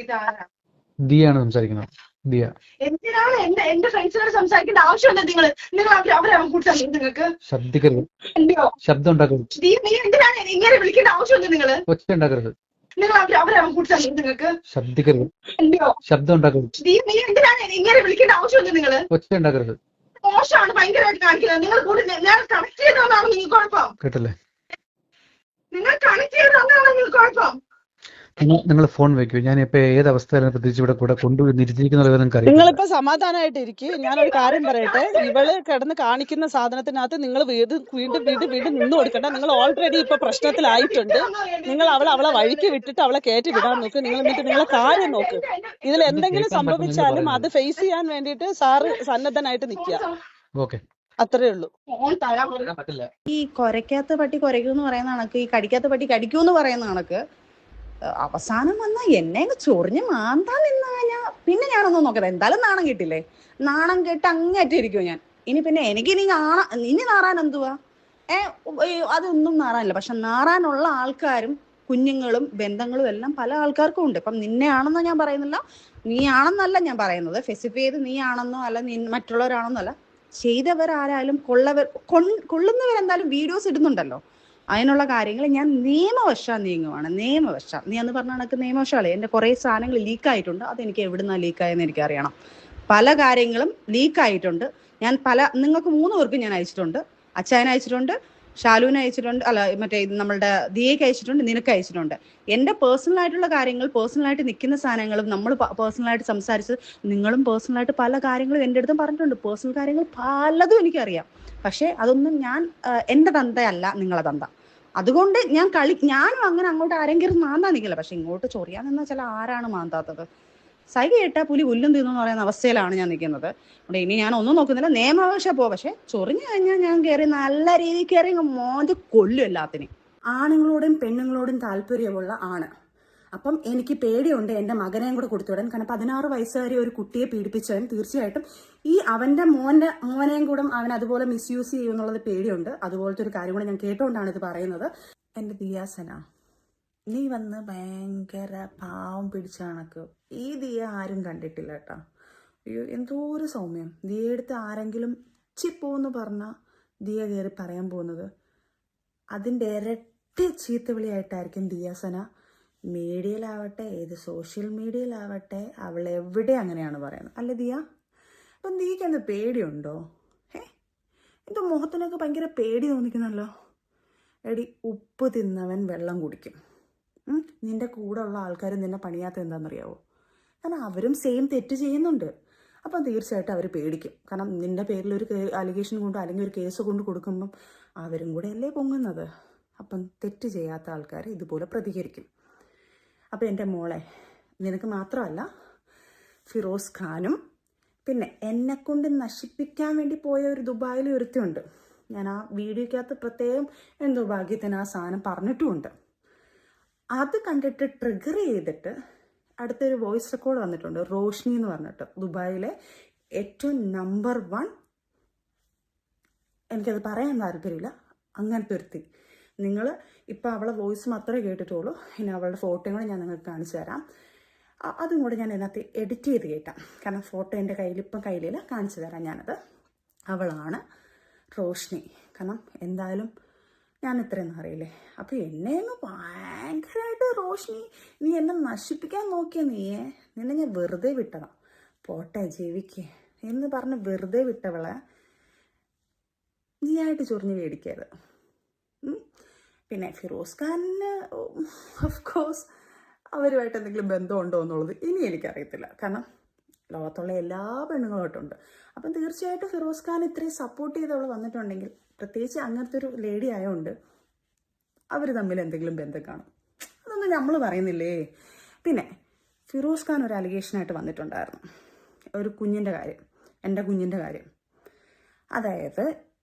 Speaker 5: ദിയാണ് സംസാരിക്കുന്നത്. ദിയ,
Speaker 7: എന്തിനാണ് എന്റെ ഫ്രണ്ട്സിനോട് സംസാരിക്കേണ്ട ആവശ്യമുണ്ട്? അവരെ നിങ്ങൾക്ക്
Speaker 5: ശബ്ദിക്കരുത്, ശബ്ദം ഉണ്ടാക്കരുത്,
Speaker 7: നീ എന്തിനാണ് ഇങ്ങനെ വിളിക്കേണ്ട ആവശ്യമുണ്ട്? നിങ്ങൾ
Speaker 5: ഒച്ച ഉണ്ടാക്കരുത്,
Speaker 7: അവരെ നിങ്ങൾക്ക്
Speaker 5: ശബ്ദിക്കരുത്, ശബ്ദം ഉണ്ടാക്കരുത്,
Speaker 7: നീ എന്തിനാണ് ഇങ്ങനെ വിളിക്കേണ്ട ആവശ്യമുണ്ട്? നിങ്ങൾ
Speaker 5: ഒച്ച ഉണ്ടാക്കരുത്.
Speaker 7: മോശമാണ് ഭയങ്കരമായിട്ട് കാണിക്കുന്നത്. നിങ്ങൾ കൂടി ഞാൻ കണക്ട് ചെയ്തതാണ് നിങ്ങൾക്ക് കുഴപ്പം.
Speaker 5: കേട്ടല്ലേ?
Speaker 7: നിങ്ങൾ കണക്ട് ചെയ്തതാണ് നിങ്ങൾക്ക് കുഴപ്പം.
Speaker 5: നിങ്ങൾ ഫോൺ വെക്കൂ. ഞാൻ ഇപ്പൊ ഏത് അവസ്ഥയിലാണ് പ്രത്യേകിച്ച് ഇവിടെ കൂടെ കൊണ്ടുവന്നിരിക്കുന്നത് നിങ്ങൾക്ക് അറിയാം.
Speaker 3: നിങ്ങളിപ്പോ സമാധാനമായിട്ട് ഇരിക്കും. ഞാനൊരു കാര്യം പറയട്ടെ, ഇവള് കിടന്ന് കാണിക്കുന്ന സാധനത്തിനകത്ത് നിങ്ങൾ വീണ്ടും നിന്ന് കൊടുക്കണ്ട. നിങ്ങൾ ഓൾറെഡി ഇപ്പൊ പ്രശ്നത്തിലായിട്ടുണ്ട്. നിങ്ങൾ അവളെ വഴിക്ക് വിട്ടിട്ട് അവളെ കയറ്റി വിടാൻ നോക്ക്. നിങ്ങളെ കാര്യം നോക്ക്. ഇതിൽ എന്തെങ്കിലും സംഭവിച്ചാലും അത് ഫേസ് ചെയ്യാൻ വേണ്ടിയിട്ട് സാറ് സന്നദ്ധനായിട്ട് നിൽക്കുക.
Speaker 5: ഓക്കെ,
Speaker 3: അത്രേ ഉള്ളൂ.
Speaker 8: ഈ കൊരയ്ക്കാത്ത പട്ടി കൊരയ്ക്കൂന്ന് പറയുന്ന കണക്ക്, ഈ കടിക്കാത്ത പട്ടി കടിക്കൂന്ന് പറയുന്ന കണക്ക് അവസാനം വന്നാൽ എന്നെ ചൊറിഞ്ഞ് മാന്താൻ നിന്ന് കഴിഞ്ഞാൽ പിന്നെ ഞാനൊന്നും നോക്കട്ടെ. എന്തായാലും നാണം കിട്ടില്ലേ? നാണം കെട്ട് അങ്ങേറ്റിരിക്കും ഞാൻ. ഇനി പിന്നെ എനിക്ക് ഇനി നാറാൻ എന്തുവാ? അതൊന്നും നാറാനില്ല. പക്ഷെ നാറാനുള്ള ആൾക്കാരും കുഞ്ഞുങ്ങളും ബന്ധങ്ങളും എല്ലാം പല ആൾക്കാർക്കും ഉണ്ട്. ഇപ്പം നിന്നെ ആണെന്നോ ഞാൻ പറയുന്നില്ല, നീ ആണെന്നല്ല ഞാൻ പറയുന്നത്. സ്പെസിഫൈ ചെയ്ത് നീ ആണെന്നോ അല്ല മറ്റുള്ളവരാണെന്നോ അല്ല. ചെയ്തവരാരായാലും കൊള്ളുന്നവരെന്തായാലും വീഡിയോസ് ഇടുന്നുണ്ടല്ലോ. അതിനുള്ള കാര്യങ്ങൾ ഞാൻ നിയമവശാൽ നീങ്ങുവാണ്. നീ അന്ന് പറഞ്ഞ കണക്ക് നിയമവശാലേ എൻ്റെ കുറേ സാധനങ്ങൾ ലീക്കായിട്ടുണ്ട്. അതെനിക്ക് എവിടുന്നാണ് ലീക്കായെന്ന് എനിക്കറിയണം. പല കാര്യങ്ങളും ലീക്കായിട്ടുണ്ട്. ഞാൻ നിങ്ങൾക്ക് 3 പേർക്കും ഞാൻ അയച്ചിട്ടുണ്ട്. അച്ചായനെ അയച്ചിട്ടുണ്ട്, ഷാലുവിനെ അയച്ചിട്ടുണ്ട്, അല്ല മറ്റേ നമ്മളുടെ ദിയയ്ക്ക് അയച്ചിട്ടുണ്ട്, നിനക്ക് അയച്ചിട്ടുണ്ട്. എൻ്റെ പേഴ്സണലായിട്ടുള്ള കാര്യങ്ങൾ, പേഴ്സണലായിട്ട് നിൽക്കുന്ന സാധനങ്ങളും നമ്മൾ പേഴ്സണലായിട്ട് സംസാരിച്ച് നിങ്ങളും പേഴ്സണലായിട്ട് പല കാര്യങ്ങളും എൻ്റെ അടുത്തും പറഞ്ഞിട്ടുണ്ട്. പേഴ്സണൽ കാര്യങ്ങൾ പലതും എനിക്കറിയാം. പക്ഷേ അതൊന്നും എൻ്റെ തന്തയല്ല നിങ്ങളെ തന്ത. അതുകൊണ്ട് ഞാനും അങ്ങനെ അങ്ങോട്ട് ആരെങ്കിലും മാന്താൻ നിൽക്കില്ല. പക്ഷെ ഇങ്ങോട്ട് ചൊറിയാൻ നിന്നാൽ ചില ആരാണ് മാന്താത്തത്? സൈക കേട്ടാൽ പുലി പുല്ലും തിന്നു എന്ന് പറയുന്ന അവസ്ഥയിലാണ് ഞാൻ നിൽക്കുന്നത്. അവിടെ ഇനി ഞാൻ ഒന്നും നോക്കുന്നില്ല, നിയമവശ പക്ഷെ ചൊറിഞ്ഞു കഴിഞ്ഞാൽ ഞാൻ കയറി നല്ല രീതിയിൽ കയറി മോന്ത് കൊല്ലും എല്ലാത്തിനും. ആണുങ്ങളോടും പെണ്ണുങ്ങളോടും താല്പര്യമുള്ള ആണ് അപ്പം എനിക്ക് പേടിയുണ്ട് എൻ്റെ മകനെയും കൂടെ കൊടുത്തുവിടാൻ. കാരണം 16 വയസ്സുകാരി ഒരു കുട്ടിയെ പീഡിപ്പിച്ചവൻ തീർച്ചയായിട്ടും ഈ അവൻ്റെ മോനെയും കൂടെ അവൻ അതുപോലെ മിസ്യൂസ് ചെയ്യുമെന്നുള്ളത് പേടിയുണ്ട്. അതുപോലത്തെ ഒരു കാര്യം കൂടെ ഞാൻ കേട്ടുകൊണ്ടാണ് ഇത് പറയുന്നത്. എൻ്റെ ദിയാസന, നീ വന്ന് ഭയങ്കര പാവം പിടിച്ച കണക്ക് ഈ ദിയ ആരും കണ്ടിട്ടില്ല കേട്ടോ. അയ്യോ, എന്തോ ഒരു സൗമ്യം. ദിയയെടുത്ത് ആരെങ്കിലും ചിപ്പോന്ന് പറഞ്ഞാൽ ദിയ കയറി പറയാൻ പോകുന്നത് അതിൻ്റെ ഇരട്ടി ചീത്തവിളിയായിട്ടായിരിക്കും ദിയാസന മീഡിയയിലാവട്ടെ, ഏത് സോഷ്യൽ മീഡിയയിലാവട്ടെ, അവൾ എവിടെ അങ്ങനെയാണ് പറയുന്നത്. അല്ലേ ദിയ? അപ്പം ദിയക്ക് എന്ത് പേടിയുണ്ടോ? എന്തോ മുഖത്തിനൊക്കെ ഭയങ്കര പേടി തോന്നിക്കുന്നല്ലോ. എടി, ഉപ്പ് തിന്നവൻ വെള്ളം കുടിക്കും. നിന്റെ കൂടെ ഉള്ള ആൾക്കാർ നിന്നെ പണിയാത്ത എന്താണെന്നറിയാവോ? കാരണം അവരും സെയിം തെറ്റ് ചെയ്യുന്നുണ്ട്. അപ്പം തീർച്ചയായിട്ടും അവർ പേടിക്കും. കാരണം നിന്റെ പേരിൽ ഒരു അലിഗേഷൻ കൊണ്ട് അല്ലെങ്കിൽ ഒരു കേസ് കൊണ്ട് കൊടുക്കുമ്പം അവരും കൂടെ അല്ലേ പൊങ്ങുന്നത്. അപ്പം തെറ്റ് ചെയ്യാത്ത ആൾക്കാർ ഇതുപോലെ പ്രതികരിക്കും. അപ്പം എൻ്റെ മോളെ, നിനക്ക് മാത്രമല്ല ഫിറോസ് ഖാനും പിന്നെ എന്നെക്കൊണ്ട് നശിപ്പിക്കാൻ വേണ്ടി പോയ ഒരു ദുബായിൽ ഒരുത്തിയുണ്ട്. ഞാൻ ആ വീഡിയോക്കകത്ത് പ്രത്യേകം എന്തോ ഭാഗ്യത്തിന് ആ സാധനം പറഞ്ഞിട്ടുമുണ്ട്. അത് കണ്ടിട്ട് ട്രിഗർ ചെയ്തിട്ട് അടുത്തൊരു വോയിസ് റെക്കോർഡ് വന്നിട്ടുണ്ട്. റോഷ്നി എന്ന് പറഞ്ഞിട്ട് ദുബായിലെ ഏറ്റവും നമ്പർ 1, എനിക്കത് പറയാൻ താല്പര്യമില്ല, അങ്ങനത്തെ ഒരുത്തി. നിങ്ങൾ ഇപ്പം അവളെ വോയിസ് മാത്രമേ കേട്ടിട്ടുള്ളൂ. ഇനി അവളുടെ ഫോട്ടോയും കൂടെ ഞാൻ നിങ്ങൾക്ക് കാണിച്ചു തരാം. അതും കൂടെ ഞാൻ ഇതിനകത്ത് എഡിറ്റ് ചെയ്ത് കേട്ടാം. കാരണം ഫോട്ടോ എൻ്റെ കയ്യിലില്ല, കാണിച്ചു തരാം ഞാനത്. അവളാണ് റോഷ്നി. കാരണം എന്തായാലും ഞാൻ ഇത്രയൊന്നും അറിയില്ലേ. അപ്പം എന്നെ അങ്ങ് ഭയങ്കരമായിട്ട് റോഷ്നി, നീ എന്നെ നശിപ്പിക്കാൻ നോക്കിയ നിന്നെ ഞാൻ വെറുതെ വിട്ടതാ, പോട്ടെ ജീവിക്കേ എന്ന് പറഞ്ഞ് വെറുതെ വിട്ടവളെ നീയായിട്ട് ചൊറിഞ്ഞ് മേടിക്കരുത്. പിന്നെ ഫിറോസ് ഖാനിന് ഓഫ്കോഴ്സ് അവരുമായിട്ട് എന്തെങ്കിലും ബന്ധമുണ്ടോ എന്നുള്ളത് ഇനി എനിക്കറിയത്തില്ല. കാരണം ലോകത്തുള്ള എല്ലാ പെണ്ണുങ്ങളുമായിട്ടുണ്ട്. അപ്പം തീർച്ചയായിട്ടും ഫിറോസ് ഖാൻ ഇത്രയും സപ്പോർട്ട് ചെയ്തവൾ വന്നിട്ടുണ്ടെങ്കിൽ, പ്രത്യേകിച്ച് അങ്ങനത്തെ ഒരു ലേഡി ആയതുകൊണ്ട് അവർ തമ്മിൽ എന്തെങ്കിലും ബന്ധം കാണും. അതൊന്നും നമ്മൾ പറയുന്നില്ലേ. പിന്നെ ഫിറോസ് ഖാൻ ഒരു അലിഗേഷനായിട്ട് വന്നിട്ടുണ്ടായിരുന്നു, ഒരു കുഞ്ഞിൻ്റെ കാര്യം, എൻ്റെ കുഞ്ഞിൻ്റെ കാര്യം. അതായത്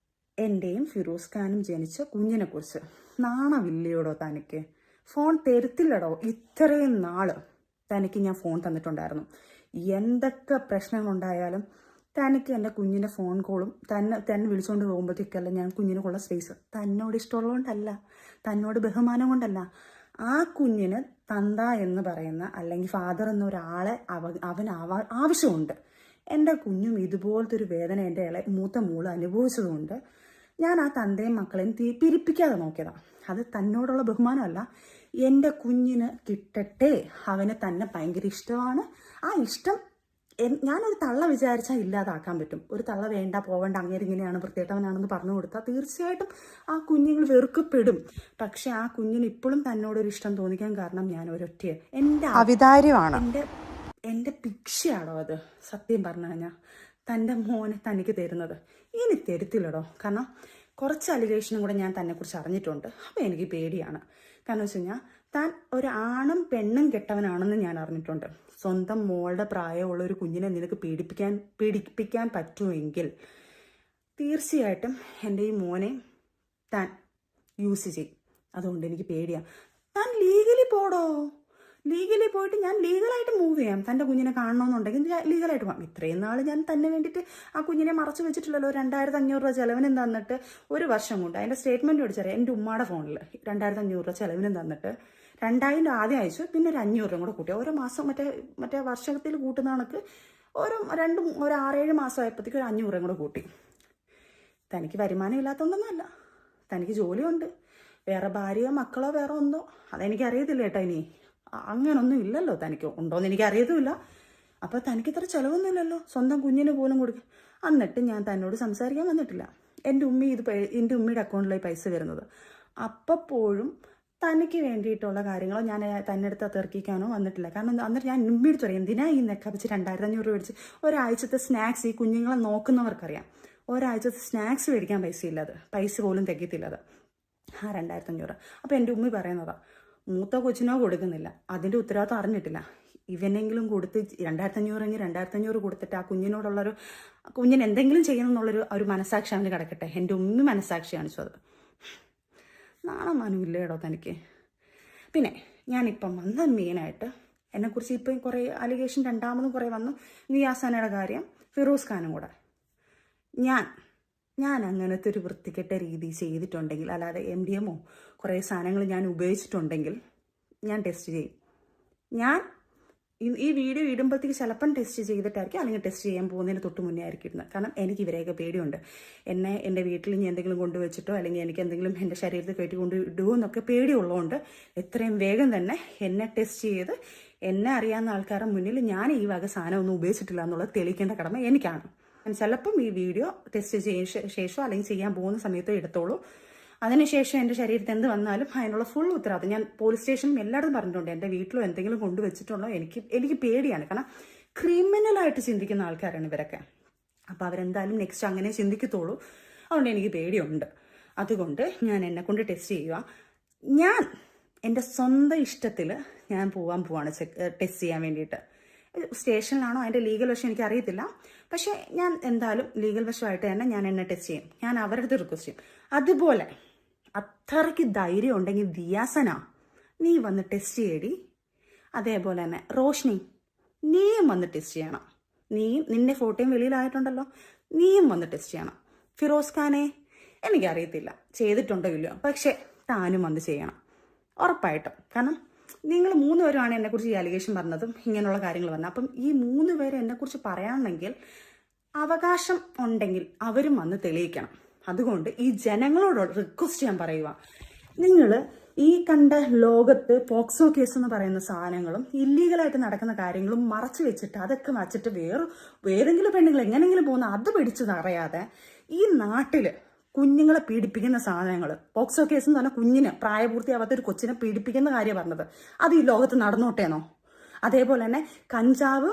Speaker 8: എൻ്റെയും ഫിറോസ് ഖാനും ജനിച്ച കുഞ്ഞിനെക്കുറിച്ച്. നാണമില്ലയോടോ തനിക്ക്? ഫോൺ തരുത്തില്ലടോ. ഇത്രയും നാൾ തനിക്ക് ഞാൻ ഫോൺ തന്നിട്ടുണ്ടായിരുന്നു. എന്തൊക്കെ പ്രശ്നങ്ങളുണ്ടായാലും തനിക്ക് എൻ്റെ കുഞ്ഞിൻ്റെ ഫോൺ കോളും തന്നെ വിളിച്ചുകൊണ്ട് പോകുമ്പോഴത്തേക്കല്ല ഞാൻ കുഞ്ഞിനുള്ള സ്പേസ്. തന്നോട് ഇഷ്ടമുള്ളതുകൊണ്ടല്ല, തന്നോട് ബഹുമാനം കൊണ്ടല്ല. ആ കുഞ്ഞിന് തന്ത എന്ന് പറയുന്ന അല്ലെങ്കിൽ ഫാദർ എന്ന ഒരാളെ അവന് ആവശ്യമുണ്ട്. എൻ്റെ കുഞ്ഞും ഇതുപോലത്തെ ഒരു വേദന എൻ്റെ മൂത്ത മോള് അനുഭവിച്ചതുകൊണ്ട് ഞാൻ ആ തന്തയും മക്കളെയും പിരിപ്പിക്കാതെ നോക്കിയതാണ്. അത് തന്നോടുള്ള ബഹുമാനമല്ല, എൻ്റെ കുഞ്ഞിന് കിട്ടട്ടെ, അവന് തന്നെ ഭയങ്കര ഇഷ്ടമാണ്. ആ ഇഷ്ടം ഞാനൊരു തള്ള വിചാരിച്ചാൽ ഇല്ലാതാക്കാൻ പറ്റും. ഒരു തള്ള വേണ്ട, പോവേണ്ട, അങ്ങനെ ഇങ്ങനെയാണ്, വൃത്തികെട്ടവനാണെന്ന് പറഞ്ഞു കൊടുത്താൽ തീർച്ചയായിട്ടും ആ കുഞ്ഞുങ്ങൾ വെറുക്കപ്പെടും. പക്ഷെ ആ കുഞ്ഞിന് ഇപ്പോഴും തന്നോടൊരു ഇഷ്ടം തോന്നിക്കാൻ കാരണം ഞാൻ ഒരൊറ്റ എൻ്റെ അവിതാര്യമാണ്, എൻ്റെ ഭിക്ഷയാണോ അത്. സത്യം പറഞ്ഞു കഴിഞ്ഞാൽ തൻ്റെ മോനെ തനിക്ക് തരുന്നത് ഇനി തരുത്തില്ലടോ. കാരണം കുറച്ച് അലിഗേഷനും കൂടെ ഞാൻ തന്നെക്കുറിച്ച് അറിഞ്ഞിട്ടുണ്ട്. അപ്പോൾ എനിക്ക് പേടിയാണ്. കാരണം വെച്ച് കഴിഞ്ഞാൽ താൻ ഒരാണും പെണ്ണും കെട്ടവനാണെന്ന് ഞാൻ അറിഞ്ഞിട്ടുണ്ട്. സ്വന്തം മോളുടെ പ്രായമുള്ള ഒരു കുഞ്ഞിനെ നിനക്ക് പീഡിപ്പിക്കാൻ പറ്റുമെങ്കിൽ തീർച്ചയായിട്ടും എൻ്റെ ഈ മോനെ താൻ യൂസ് ചെയ്യും. അതുകൊണ്ട് എനിക്ക് പേടിയാണ്. താൻ ലീഗലി പോടോ. ലീഗലി പോയിട്ട് ഞാൻ ലീഗലായിട്ട് മൂവ് ചെയ്യാം. തൻ്റെ കുഞ്ഞിനെ കാണണമെന്നുണ്ടെങ്കിൽ ലീഗലായിട്ട് പോകാം. ഇത്രയും നാൾ ഞാൻ തന്നെ വേണ്ടിയിട്ട് ആ കുഞ്ഞിനെ മറച്ചു വെച്ചിട്ടില്ലല്ലോ. 2500 രൂപ ചിലവിനും തന്നിട്ട് ഒരു വർഷം കൊണ്ട് അതിൻ്റെ സ്റ്റേറ്റ്മെൻറ്റ് മേടിച്ചറിയാം. എൻ്റെ ഉമ്മയുടെ ഫോണിൽ 2500 രൂപ ചിലവിനും തന്നിട്ട് 2000 ആദ്യം അയച്ചു, പിന്നെ ഒരു 500 രൂപ കൂടെ കൂട്ടി. ഓരോ മാസം മറ്റേ വർഷത്തിൽ കൂട്ടുന്ന കണക്ക് ഒരു 6-7 മാസം ആയപ്പോഴത്തേക്ക് ഒരു 500 രൂപ കൂടെ കൂട്ടി. തനിക്ക് വരുമാനം ഇല്ലാത്തതൊന്നുമല്ല, തനിക്ക് ജോലിയുണ്ട്, വേറെ ഭാര്യയോ മക്കളോ വേറെ ഒന്നോ അതെനിക്കറിയത്തില്ല കേട്ടോ. ഇനി അങ്ങനൊന്നും ഇല്ലല്ലോ, തനിക്ക് ഉണ്ടോയെന്ന് എനിക്കറിയത്തുമില്ല. അപ്പോൾ തനിക്ക് ഇത്ര ചിലവൊന്നുമില്ലല്ലോ, സ്വന്തം കുഞ്ഞിന് പോലും കൊടുക്കുക. എന്നിട്ട് ഞാൻ തന്നോട് സംസാരിക്കാൻ വന്നിട്ടില്ല. എൻ്റെ ഉമ്മയുടെ അക്കൗണ്ടിലായി പൈസ വരുന്നത്. അപ്പോഴും തനിക്ക് വേണ്ടിയിട്ടുള്ള കാര്യങ്ങളോ ഞാൻ തന്നെടുത്ത് തെർക്കിക്കാനോ വന്നിട്ടില്ല. കാരണം എന്നിട്ട് ഞാൻ ഉമ്മയെടുത്ത് പറയും, എന്തിനാ ഈ നെക്കപ്പിച്ച് 2500 രൂപ മേടിച്ച് ഒരാഴ്ചത്തെ സ്നാക്സ് ഈ കുഞ്ഞുങ്ങളെ നോക്കുന്നവർക്കറിയാം. ഒരാഴ്ചത്തെ സ്നാക്സ് മേടിക്കാൻ പൈസ പോലും തികയത്തില്ലത് ആ 2500. അപ്പോൾ എൻ്റെ ഉമ്മ പറയുന്നതാ, മൂത്ത കൊച്ചിനോ കൊടുക്കുന്നില്ല, അതിൻ്റെ ഉത്തരവാദിത്വം അറിഞ്ഞിട്ടില്ല, ഇവനെങ്കിലും കൊടുത്ത് 2500 കൊടുത്തിട്ട് ആ കുഞ്ഞിന് എന്തെങ്കിലും ചെയ്യണം എന്നുള്ളൊരു ഒരു മനസാക്ഷി അവന് കിടക്കട്ടെ. എൻ്റെ ഉമ്മ മനസാക്ഷി കാണിച്ചു. അത് നാണമാനമില്ലേടോ തനിക്ക്. പിന്നെ ഞാനിപ്പം വന്ന മെയിനായിട്ട് എന്നെക്കുറിച്ച് ഇപ്പം കുറേ അലിഗേഷൻ രണ്ടാമതും കുറേ വന്നു. നിയാസാനയുടെ കാര്യം, ഫിറോസ് ഖാനും കൂടെ. ഞാൻ അങ്ങനത്തെ ഒരു വൃത്തികെട്ട രീതി ചെയ്തിട്ടുണ്ടെങ്കിൽ, അല്ലാതെ MDMO കുറേ സാധനങ്ങൾ ഞാൻ ഉപയോഗിച്ചിട്ടുണ്ടെങ്കിൽ ഞാൻ ടെസ്റ്റ് ചെയ്യും. ഞാൻ ഈ വീഡിയോ ഇടുമ്പോഴത്തേക്ക് ചിലപ്പം ടെസ്റ്റ് ചെയ്തിട്ടായിരിക്കും, അല്ലെങ്കിൽ ടെസ്റ്റ് ചെയ്യാൻ പോകുന്നതിന് തൊട്ട് മുന്നേ ആയിരിക്കും ഇടുന്നത്. കാരണം എനിക്ക് ഇവരെയൊക്കെ പേടിയുണ്ട്. എൻ്റെ വീട്ടിൽ ഇനി എന്തെങ്കിലും കൊണ്ടുവച്ചിട്ടോ അല്ലെങ്കിൽ എനിക്ക് എന്തെങ്കിലും എൻ്റെ ശരീരത്തിൽ കയറ്റി കൊണ്ട് ഇടുമോ എന്നൊക്കെ പേടിയുള്ളതുകൊണ്ട് എത്രയും വേഗം തന്നെ എന്നെ ടെസ്റ്റ് ചെയ്ത് എന്നെ അറിയാവുന്ന ആൾക്കാരുടെ മുന്നിൽ ഞാൻ ഈ വക സാധനമൊന്നും ഉപയോഗിച്ചിട്ടില്ല എന്നുള്ളത് തെളിയിക്കേണ്ട കടമ എനിക്കാണ്. ചിലപ്പം ഈ വീഡിയോ ടെസ്റ്റ് ശേഷം അല്ലെങ്കിൽ ചെയ്യാൻ പോകുന്ന സമയത്തോ എടുത്തോളൂ. അതിനുശേഷം എൻ്റെ ശരീരത്തിൽ എന്ത് വന്നാലും അതിനുള്ള ഫുൾ ഉത്തരവാദിത്തം ഞാൻ പോലീസ് സ്റ്റേഷനിലും എല്ലായിടത്തും പറഞ്ഞിട്ടുണ്ട്. എൻ്റെ വീട്ടിലോ എന്തെങ്കിലും കൊണ്ടുവച്ചിട്ടുണ്ടോ എനിക്ക് പേടിയാണ്. കാരണം ക്രിമിനലായിട്ട് ചിന്തിക്കുന്ന ആൾക്കാരാണ് ഇവരൊക്കെ. അപ്പോൾ അവരെന്തായാലും നെക്സ്റ്റ് അങ്ങനെ ചിന്തിക്കത്തുള്ളൂ. അതുകൊണ്ട് എനിക്ക് പേടിയുണ്ട്. അതുകൊണ്ട് ഞാൻ എന്നെ കൊണ്ട് ടെസ്റ്റ് ചെയ്യുക. ഞാൻ എൻ്റെ സ്വന്തം ഇഷ്ടത്തിൽ ഞാൻ പോവാണ് ടെസ്റ്റ് ചെയ്യാൻ വേണ്ടിയിട്ട്. സ്റ്റേഷനിലാണോ അതിൻ്റെ ലീഗൽ വശം എനിക്ക് അറിയത്തില്ല. പക്ഷേ ഞാൻ എന്തായാലും ലീഗൽ വശമായിട്ട് തന്നെ ഞാൻ എന്നെ ടെസ്റ്റ് ചെയ്യും. ഞാൻ അവരുടെ അടുത്ത് റിക്വസ്റ്റ് ചെയ്യും. അതുപോലെ അത്രയ്ക്ക് ധൈര്യം ഉണ്ടെങ്കിൽ ദിയാസന നീ വന്ന് ടെസ്റ്റ് ചെയ്യടി. അതേപോലെ തന്നെ റോഷ്നി നീയും വന്ന് ടെസ്റ്റ് ചെയ്യണം. നിന്റെ ഫോട്ടോയും വെളിയിലായിട്ടുണ്ടല്ലോ, നീയും വന്ന് ടെസ്റ്റ് ചെയ്യണം. ഫിറോസ് ഖാനെ എനിക്കറിയത്തില്ല ചെയ്തിട്ടുണ്ടോ ഇല്ലയോ, പക്ഷെ താനും വന്ന് ചെയ്യണം ഉറപ്പായിട്ടും. കാരണം നിങ്ങൾ 3 പേരുമാണ് എന്നെക്കുറിച്ച് ഈ അലിഗേഷൻ പറഞ്ഞതും ഇങ്ങനെയുള്ള കാര്യങ്ങൾ പറഞ്ഞത്. അപ്പം ഈ 3 പേര് എന്നെക്കുറിച്ച് പറയാണെങ്കിൽ അവകാശം ഉണ്ടെങ്കിൽ അവരും വന്ന് തെളിയിക്കണം. അതുകൊണ്ട് ഈ ജനങ്ങളോട് റിക്വസ്റ്റ് ചെയ്യാൻ പറയുക, നിങ്ങൾ ഈ കണ്ട ലോകത്ത് പോക്സോ കേസ് എന്ന് പറയുന്ന സാധനങ്ങളും ഇല്ലീഗലായിട്ട് നടക്കുന്ന കാര്യങ്ങളും മറച്ചു വെച്ചിട്ട് അതൊക്കെ വച്ചിട്ട് വേറെങ്കിലും പെണ്ണുങ്ങൾ എങ്ങനെങ്കിലും പോകുന്ന അത് പിടിച്ചത് അറിയാതെ ഈ നാട്ടില് കുഞ്ഞുങ്ങളെ പീഡിപ്പിക്കുന്ന സാധനങ്ങൾ, പോക്സോ കേസ് എന്ന് പറഞ്ഞാൽ കുഞ്ഞിന് പ്രായപൂർത്തിയാവാത്ത ഒരു കൊച്ചിനെ പീഡിപ്പിക്കുന്ന കാര്യം പറഞ്ഞത്, അത് ഈ ലോകത്ത് നടന്നോട്ടേന്നോ? അതേപോലെ തന്നെ കഞ്ചാവ്,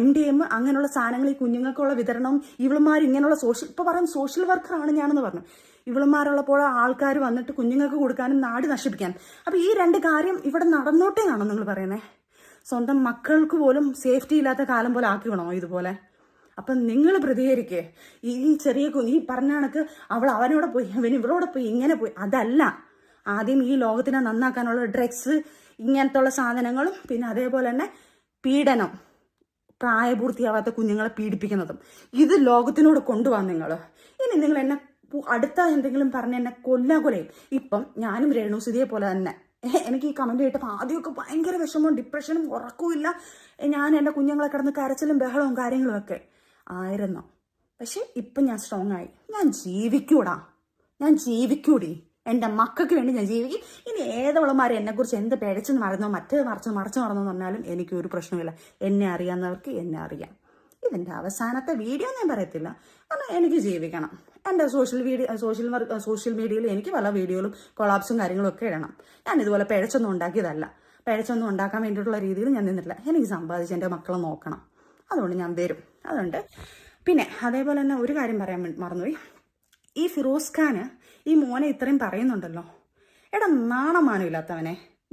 Speaker 8: MDM അങ്ങനെയുള്ള സാധനങ്ങൾ ഈ കുഞ്ഞുങ്ങൾക്കുള്ള വിതരണം, ഇവളുമാർ ഇങ്ങനെയുള്ള ഇപ്പോൾ പറയുന്ന സോഷ്യൽ വർക്കറാണ് ഞാനെന്ന് പറഞ്ഞു. ഇവളുമാരുള്ളപ്പോൾ ആൾക്കാർ വന്നിട്ട് കുഞ്ഞുങ്ങൾക്ക് കൊടുക്കാനും നാട് നശിപ്പിക്കാനും. അപ്പം ഈ 2 കാര്യം ഇവിടെ നടന്നോട്ടേന്നാണോ നിങ്ങൾ പറയുന്നത്? സ്വന്തം മക്കൾക്ക് പോലും സേഫ്റ്റി ഇല്ലാത്ത കാലം പോലെ ആക്കിക്കണോ ഇതുപോലെ? അപ്പം നിങ്ങൾ പ്രതികരിക്കേ. ഈ ചെറിയ ഈ പറഞ്ഞ കണക്ക് അവനോടെ പോയി ഇവളോടെ പോയി ഇങ്ങനെ പോയി, അതല്ല. ആദ്യം ഈ ലോകത്തിനെ നന്നാക്കാനുള്ള ഡ്രഗ്സ് ഇങ്ങനത്തെ ഉള്ള സാധനങ്ങളും പിന്നെ അതേപോലെ തന്നെ പീഡനം, പ്രായപൂർത്തിയാവാത്ത കുഞ്ഞുങ്ങളെ പീഡിപ്പിക്കുന്നതും ഇത് ലോകത്തിനോട് കൊണ്ടുപോകാൻ നിങ്ങൾ. ഇനി നിങ്ങൾ എന്നെ അടുത്ത എന്തെങ്കിലും പറഞ്ഞ് എന്നെ കൊല്ലയും. ഇപ്പം ഞാനും രേണുസുതിയെ പോലെ തന്നെ എനിക്ക് ഈ കമന്റ് കേട്ടപ്പോൾ ആദ്യമൊക്കെ ഭയങ്കര വിഷമവും ഡിപ്രഷനും ഉറക്കവുമില്ല. ഞാൻ എൻ്റെ കുഞ്ഞുങ്ങളെ കിടന്ന് കരച്ചിലും ബഹളവും കാര്യങ്ങളും ഒക്കെ ആയിരുന്നു. പക്ഷെ ഇപ്പം ഞാൻ സ്ട്രോങ് ആയി. ഞാൻ ജീവിക്കൂടി. എൻ്റെ മക്കൾക്ക് വേണ്ടി ഞാൻ ജീവിക്കും. ഇനി ഏതവളമാരെ എന്നെക്കുറിച്ച് എന്ത് പിഴച്ചെന്ന് മറന്നോ മറിച്ച് മറന്നോ പറഞ്ഞാലും എനിക്കൊരു പ്രശ്നമില്ല. എന്നെ അറിയാവുന്നവർക്ക് എന്നെ അറിയാം. ഇതിൻ്റെ അവസാനത്തെ വീഡിയോ ഞാൻ പറയത്തില്ല. കാരണം എനിക്ക് ജീവിക്കണം. എൻ്റെ സോഷ്യൽ മീഡിയയിൽ എനിക്ക് പല വീഡിയോകളും കൊളാപ്സും കാര്യങ്ങളും ഒക്കെ ഇടണം. ഞാൻ ഇതുപോലെ പിഴച്ചൊന്നും ഉണ്ടാക്കിയതല്ല. പിഴച്ചൊന്നും ഉണ്ടാക്കാൻ വേണ്ടിയിട്ടുള്ള രീതിയിൽ ഞാൻ നിന്നിട്ടില്ല. എനിക്ക് സമ്പാദിച്ച് എൻ്റെ മക്കളെ നോക്കണം. അതുകൊണ്ട് ഞാൻ വരും. അതുകൊണ്ട് പിന്നെ അതേപോലെ തന്നെ ഒരു കാര്യം പറയാൻ മറന്നുപോയി. ഈ ഫിറോസ് ഖാന് ഈ മോനെ ഇത്രയും പറയുന്നുണ്ടല്ലോ. എടാ നാണമാനമില്ലാത്തവനെ,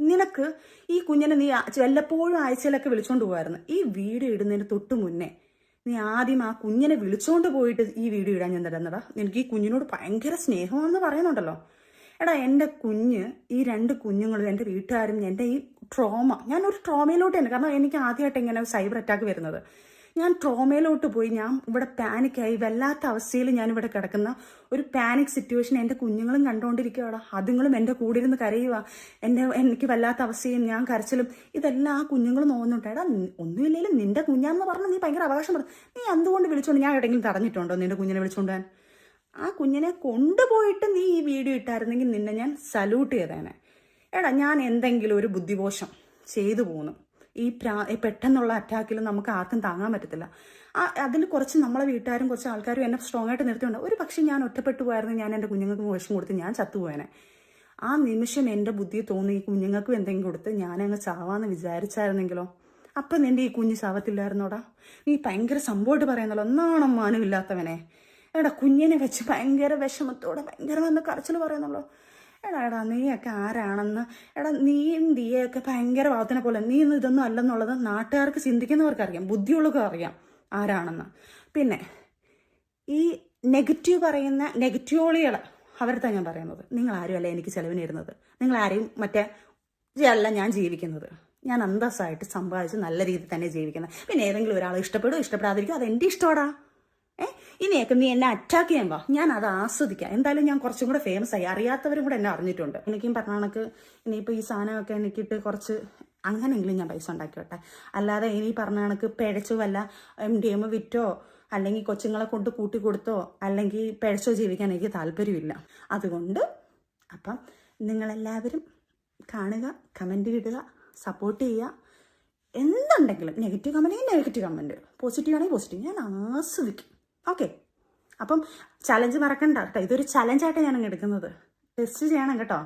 Speaker 8: നിനക്ക് ഈ കുഞ്ഞിനെ നീ വല്ലപ്പോഴും ആഴ്ചയിലൊക്കെ വിളിച്ചോണ്ട് പോകുമായിരുന്നു. ഈ വീഡിയോ ഇടുന്നതിന് തൊട്ട് മുന്നേ നീ ആദ്യം ആ കുഞ്ഞിനെ വിളിച്ചോണ്ട് പോയിട്ട് ഈ വീഡിയോ ഇടാൻ ഞാൻ തരുന്നതാ. എനിക്ക് ഈ കുഞ്ഞിനോട് ഭയങ്കര സ്നേഹമാണെന്ന് പറയുന്നുണ്ടല്ലോ. എടാ എൻ്റെ കുഞ്ഞ്, ഈ 2 കുഞ്ഞുങ്ങളും എൻ്റെ വീട്ടുകാരും എൻ്റെ ഈ ട്രോമ, ഞാനൊരു ട്രോമയിലോട്ട് തന്നെ, കാരണം എനിക്ക് ആദ്യമായിട്ട് ഇങ്ങനെ സൈബർ അറ്റാക്ക് വരുന്നത്. ഞാൻ ട്രോമയിലോട്ട് പോയി, ഞാൻ ഇവിടെ പാനിക്കായി വല്ലാത്ത അവസ്ഥയിൽ ഞാനിവിടെ കിടക്കുന്ന ഒരു പാനിക് സിറ്റുവേഷൻ എൻ്റെ കുഞ്ഞുങ്ങളും കണ്ടുകൊണ്ടിരിക്കുകയാണ്. അതുങ്ങളും എൻ്റെ കൂടെ ഇരുന്ന് കരയുക. എനിക്ക് വല്ലാത്ത അവസ്ഥയും ഞാൻ കരച്ചിലും ഇതെല്ലാം ആ കുഞ്ഞുങ്ങൾ നോക്കുന്നുണ്ട്. എടാ ഒന്നുമില്ലെങ്കിലും നിന്റെ കുഞ്ഞാന്ന് പറഞ്ഞ് നീ ഭയങ്കര അവകാശം പറഞ്ഞു. നീ എന്തുകൊണ്ട് വിളിച്ചോണ്ട് ഞാൻ എവിടെയെങ്കിലും തടഞ്ഞിട്ടുണ്ടോ നിന്റെ കുഞ്ഞിനെ വിളിച്ചോണ്ടാൻ? ആ കുഞ്ഞിനെ കൊണ്ടുപോയിട്ട് നീ ഈ വീഡിയോ ഇട്ടായിരുന്നെങ്കിൽ നിന്നെ ഞാൻ സല്യൂട്ട് ചെയ്തേനെ. എടാ ഞാൻ എന്തെങ്കിലും ഒരു ബുദ്ധിമോശം ചെയ്തു പോകുന്നു. ഈ പെട്ടെന്നുള്ള അറ്റാക്കിൽ നമുക്ക് ആർക്കും താങ്ങാൻ പറ്റത്തില്ല. അതിൽ കുറച്ച് നമ്മളെ വീട്ടുകാരും കുറച്ച് ആൾക്കാരും എന്നെ സ്ട്രോങ് ആയിട്ട് നിർത്തിയുണ്ട്. ഒരു പക്ഷേ ഞാൻ ഒറ്റപ്പെട്ടു പോയായിരുന്നു, ഞാൻ എൻ്റെ കുഞ്ഞുങ്ങൾക്ക് വിഷം കൊടുത്ത് ഞാൻ ചത്തുപോയേനെ. ആ നിമിഷം എൻ്റെ ബുദ്ധി തോന്നി ഈ കുഞ്ഞുങ്ങൾക്കും എന്തെങ്കിലും കൊടുത്ത് ഞാനങ്ങ് ചാവാന്ന് വിചാരിച്ചായിരുന്നെങ്കിലോ? അപ്പം നിന്റെ ഈ കുഞ്ഞ് ചാവത്തില്ലായിരുന്നോടാ? നീ ഭയങ്കര സംഭവമായിട്ട് പറയുന്നല്ലോ, ഒന്നാണം മാനമില്ലാത്തവനെ. എടാ കുഞ്ഞിനെ വെച്ച് ഭയങ്കര വിഷമത്തോടെ ഭയങ്കര വന്ന് കരച്ചിൽ പറയുന്നുള്ളൂ. എടാ നീയൊക്കെ ആരാണെന്ന്, നീയും ദിയൊക്കെ ഭയങ്കര ഭാവത്തിനെ പോലെ, നീ ഇതൊന്നും അല്ലെന്നുള്ളത് നാട്ടുകാർക്ക് ചിന്തിക്കുന്നവർക്കറിയാം, ബുദ്ധിയുള്ളവർക്ക് അറിയാം ആരാണെന്ന്. പിന്നെ ഈ നെഗറ്റീവ് പറയുന്ന നെഗറ്റീവോളികൾ അവരുടെ ഞാൻ പറയുന്നത്, നിങ്ങൾ ആരും അല്ല എനിക്ക് ചെലവിനിരുന്നത്. നിങ്ങൾ ആരെയും മറ്റേ അല്ല ഞാൻ ജീവിക്കുന്നത്. ഞാൻ അന്തസ്സായിട്ട് സമ്പാദിച്ച് നല്ല രീതിയിൽ തന്നെ ജീവിക്കുന്നത്. പിന്നെ ഏതെങ്കിലും ഒരാളെ ഇഷ്ടപ്പെടുമോ ഇഷ്ടപ്പെടാതിരിക്കും, അത് എൻ്റെ ഇഷ്ടമാടാ. ഇനിയൊക്കെ നീ എന്നെ അറ്റാക്ക് ചെയ്യാൻ വാ, ഞാൻ അത് ആസ്വദിക്കാം. എന്തായാലും ഞാൻ കുറച്ചും കൂടെ ഫേമസ് ആയി, അറിയാത്തവരും കൂടെ എന്നെ അറിഞ്ഞിട്ടുണ്ട്. എനിക്കും പറഞ്ഞ കണക്ക് ഇനിയിപ്പോൾ ഈ സാധനമൊക്കെ എനിക്കിട്ട് കുറച്ച് അങ്ങനെയെങ്കിലും ഞാൻ പൈസ ഉണ്ടാക്കിയോട്ടെ. അല്ലാതെ ഇനി പറഞ്ഞ കണക്ക് പിഴച്ചോ വല്ല MDMA വിറ്റോ അല്ലെങ്കിൽ കൊച്ചുങ്ങളെ കൊണ്ട് കൂട്ടി കൊടുത്തോ അല്ലെങ്കിൽ പിഴച്ചോ ജീവിക്കാൻ എനിക്ക് താല്പര്യമില്ല. അതുകൊണ്ട് അപ്പം നിങ്ങളെല്ലാവരും കാണുക, കമൻറ്റ് ഇടുക, സപ്പോർട്ട് ചെയ്യുക. എന്തുണ്ടെങ്കിലും negative comment negative comment, positive ആണെങ്കിൽ പോസിറ്റീവ്, ഞാൻ ആസ്വദിക്കും. ഓക്കെ, അപ്പം ചലഞ്ച് മറക്കണ്ട കേട്ടോ. ഇതൊരു ചലഞ്ചായിട്ട് ഞാൻ എടുക്കുന്നത്. ടെസ്റ്റ് ചെയ്യണം കേട്ടോ,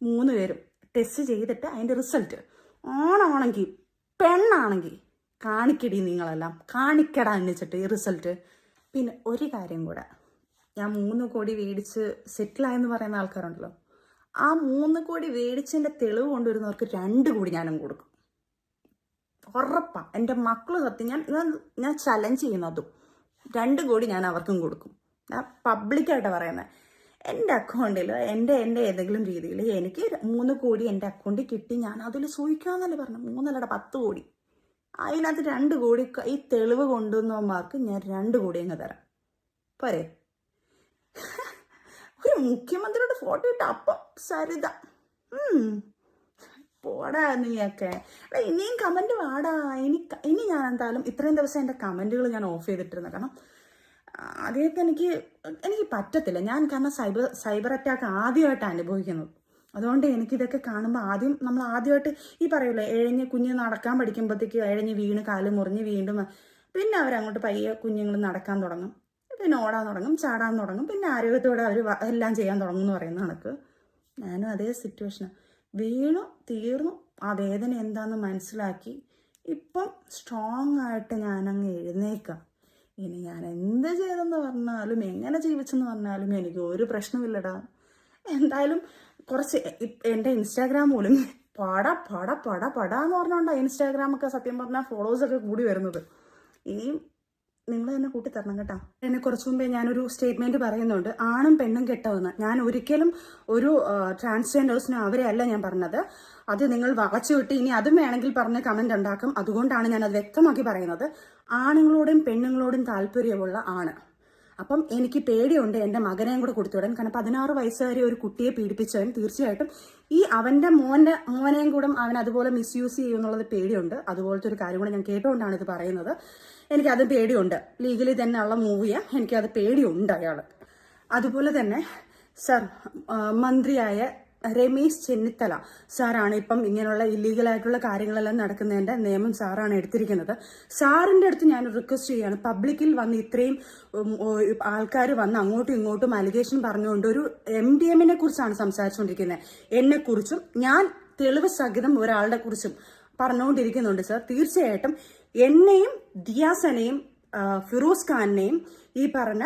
Speaker 8: 3 പേരും ടെസ്റ്റ് ചെയ്തിട്ട് അതിൻ്റെ റിസൾട്ട് ആണാണെങ്കിൽ പെണ്ണാണെങ്കിൽ കാണിക്കടി, നിങ്ങളെല്ലാം കാണിക്കടാ എന്നുവെച്ചിട്ട് ഈ റിസൾട്ട്. പിന്നെ ഒരു കാര്യം കൂടെ, ഞാൻ 3 കോടി മേടിച്ച് സെറ്റിലായെന്ന് പറയുന്ന ആൾക്കാരുണ്ടല്ലോ, ആ 3 കോടി മേടിച്ചതിൻ്റെ തെളിവ് കൊണ്ടുവരുന്നവർക്ക് 2 കോടി ഞാനും കൊടുക്കും. ഉറപ്പാ, എൻ്റെ മക്കൾ സത്യം, ഞാൻ ചലഞ്ച് ചെയ്യുന്നതും 2 കോടി ഞാൻ അവർക്കും കൊടുക്കും. ഞാൻ പബ്ലിക്കായിട്ട് പറയുന്നത്. എൻ്റെ അക്കൗണ്ടിൽ എൻ്റെ ഏതെങ്കിലും രീതിയിൽ എനിക്ക് 3 കോടി എൻ്റെ അക്കൗണ്ടിൽ കിട്ടി, ഞാൻ അതിൽ സൂഹിക്കാന്നല്ലേ പറഞ്ഞു. 3 10 കോടി, അതിനകത്ത് 2 കോടി ഈ തെളിവ് കൊണ്ടുവന്നവന്മാർക്ക് ഞാൻ 2 കോടി അങ്ങ് തരാം. പോരെ? ഒരു മുഖ്യമന്ത്രിയുടെ ഫോട്ടോ ഇട്ട് അപ്പം സരിത പോടാ നീയൊക്കെ. ഇനിയും കമൻറ്റ് വാടാ. ഇനി ഞാൻ എന്തായാലും ഇത്രയും ദിവസം എൻ്റെ കമൻറ്റുകൾ ഞാൻ ഓഫ് ചെയ്തിട്ടിരുന്നു. കാരണം അതിനൊക്കെ എനിക്ക് പറ്റത്തില്ല. ഞാൻ കാരണം സൈബർ അറ്റാക്ക് ആദ്യമായിട്ട് അനുഭവിക്കുന്നത്. അതുകൊണ്ട് എനിക്കിതൊക്കെ കാണുമ്പോൾ നമ്മൾ ആദ്യമായിട്ട് ഈ പറയൂലേ, എഴഞ്ഞ് കുഞ്ഞ് നടക്കാൻ പഠിക്കുമ്പോഴത്തേക്ക് എഴഞ്ഞ് വീണ് കാല് മുറിഞ്ഞ് വീണ്ടും പിന്നെ അവരങ്ങോട്ട് പയ്യെ കുഞ്ഞുങ്ങൾ നടക്കാൻ തുടങ്ങും, പിന്നെ ഓടാൻ തുടങ്ങും, ചാടാൻ തുടങ്ങും, പിന്നെ ആരോഗ്യത്തോടെ അവർ എല്ലാം ചെയ്യാൻ തുടങ്ങും എന്ന് പറയുന്ന കണക്ക് ഞാനും അതേ സിറ്റുവേഷനാണ്. വീണു തീർന്നു, ആ വേദന എന്താണെന്ന് മനസ്സിലാക്കി ഇപ്പം സ്ട്രോങ് ആയിട്ട് ഞാനങ്ങ് എഴുന്നേക്കാം. ഇനി ഞാൻ എന്ത് ചെയ്തെന്ന് പറഞ്ഞാലും എങ്ങനെ ജീവിച്ചെന്ന് പറഞ്ഞാലും എനിക്ക് ഒരു പ്രശ്നമില്ലടാ. എന്തായാലും കുറച്ച് എൻ്റെ ഇൻസ്റ്റാഗ്രാം പോലും പടാന്ന് പറഞ്ഞോണ്ടാ ഇൻസ്റ്റാഗ്രാമൊക്കെ സത്യം പറഞ്ഞാൽ ഫോളോവേഴ്സൊക്കെ കൂടി വരുന്നത്. ഇനിയും നിങ്ങൾ തന്നെ കൂട്ടിത്തരണം കേട്ടോ. എന്നെ കുറച്ചു മുമ്പേ ഞാനൊരു സ്റ്റേറ്റ്മെന്റ് പറയുന്നുണ്ട്, ആണും പെണ്ണും കെട്ടവെന്ന്. ഞാൻ ഒരിക്കലും ഒരു ട്രാൻസ്ജെൻഡേഴ്സിനും അവരെ അല്ല ഞാൻ പറഞ്ഞത്. അത് നിങ്ങൾ വളച്ചു വിട്ട് ഇനി അതും വേണമെങ്കിൽ പറഞ്ഞ് കമന്റ് ഉണ്ടാക്കും. അതുകൊണ്ടാണ് ഞാൻ അത് വ്യക്തമാക്കി പറയുന്നത്. ആണുങ്ങളോടും പെണ്ണുങ്ങളോടും താല്പര്യമുള്ള ആണ്. അപ്പം എനിക്ക് പേടിയുണ്ട് എൻ്റെ മകനെയും കൂടെ കൊടുത്തുവിടാൻ. കാരണം 16 വയസ്സുകാരി ഒരു കുട്ടിയെ പീഡിപ്പിച്ചവൻ തീർച്ചയായിട്ടും അവൻ്റെ മോനെയും കൂടെ അവൻ അതുപോലെ മിസ്യൂസ് ചെയ്യുമെന്നുള്ളത് പേടിയുണ്ട്. അതുപോലത്തെ ഒരു കാര്യം കൂടെ ഞാൻ കേട്ടുകൊണ്ടാണ് ഇത് പറയുന്നത്. എനിക്കത് പേടിയുണ്ട്. ലീഗലി തന്നെ ഉള്ള മൂവിയാണ്, എനിക്കത് പേടിയുണ്ട് അയാൾ. അതുപോലെ തന്നെ സർ, മന്ത്രിയായ രമേശ് ചെന്നിത്തല സാറാണ് ഇപ്പം ഇങ്ങനെയുള്ള ഇല്ലീഗലായിട്ടുള്ള കാര്യങ്ങളെല്ലാം നടക്കുന്നതിൻ്റെ നിയമം സാറാണ് എടുത്തിരിക്കുന്നത്. സാറിൻ്റെ അടുത്ത് ഞാൻ റിക്വസ്റ്റ് ചെയ്യാണ്, പബ്ലിക്കിൽ വന്ന് ഇത്രയും ആൾക്കാർ വന്ന് അങ്ങോട്ടും ഇങ്ങോട്ടും അലിഗേഷൻ പറഞ്ഞുകൊണ്ട് ഒരു MDMA കുറിച്ചാണ് സംസാരിച്ചുകൊണ്ടിരിക്കുന്നത്. എന്നെക്കുറിച്ചും ഞാൻ തെളിവ് സഹിതം ഒരാളുടെ കുറിച്ചും പറഞ്ഞുകൊണ്ടിരിക്കുന്നുണ്ട് സർ. തീർച്ചയായിട്ടും എന്നെയും ദിയാസനെയും ഫിറോസ് ഖാനെയും ഈ പറഞ്ഞ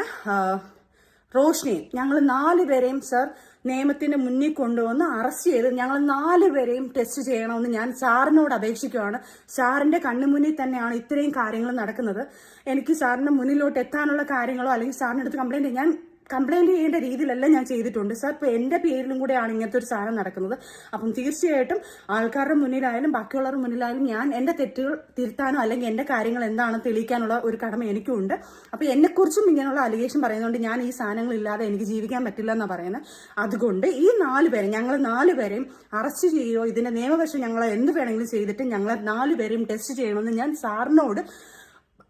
Speaker 8: റോഷ്നെയും ഞങ്ങൾ 4 പേരെയും സർ നിയമത്തിന് മുന്നിൽ കൊണ്ടുവന്ന് അറസ്റ്റ് ചെയ്ത് ഞങ്ങൾ 4 പേരെയും ടെസ്റ്റ് ചെയ്യണമെന്ന് ഞാൻ സാറിനോട് അപേക്ഷിക്കുകയാണ്. സാറിന്റെ കണ്ണുമുന്നിൽ തന്നെയാണ് ഇത്രയും കാര്യങ്ങൾ നടക്കുന്നത്. എനിക്ക് സാറിന്റെ മുന്നിലോട്ട് എത്താനുള്ള കാര്യങ്ങളോ അല്ലെങ്കിൽ സാറിൻ്റെ അടുത്ത് കംപ്ലൈന്റ് ചെയ്യേണ്ട രീതിയിലല്ല ഞാൻ ചെയ്തിട്ടുണ്ട് സാർ. ഇപ്പൊ എന്റെ പേരിലും കൂടെയാണ് ഇങ്ങനത്തെ ഒരു സാധനം നടക്കുന്നത്. അപ്പം തീർച്ചയായിട്ടും ആൾക്കാരുടെ മുന്നിലായാലും ബാക്കിയുള്ളവരുടെ മുന്നിലായാലും ഞാൻ എന്റെ തെറ്റുകൾ തിരുത്താനോ അല്ലെങ്കിൽ എന്റെ കാര്യങ്ങൾ എന്താണെന്ന് തെളിയിക്കാനുള്ള ഒരു കടമ എനിക്കുണ്ട്. അപ്പൊ എന്നെക്കുറിച്ചും ഇങ്ങനെയുള്ള അലിഗേഷൻ പറയുന്നതുകൊണ്ട് ഞാൻ ഈ സാധനങ്ങൾ ഇല്ലാതെ എനിക്ക് ജീവിക്കാൻ പറ്റില്ല എന്നാണ് പറയുന്നത്. അതുകൊണ്ട് ഈ 4 പേരെ ഞങ്ങൾ 4 പേരെയും അറസ്റ്റ് ചെയ്യുകയോ ഇതിന്റെ നിയമവശം ഞങ്ങളെ എന്ത് വേണമെങ്കിലും ചെയ്തിട്ട് ഞങ്ങളെ 4 പേരെയും ടെസ്റ്റ് ചെയ്യണമെന്ന് ഞാൻ സാറിനോട്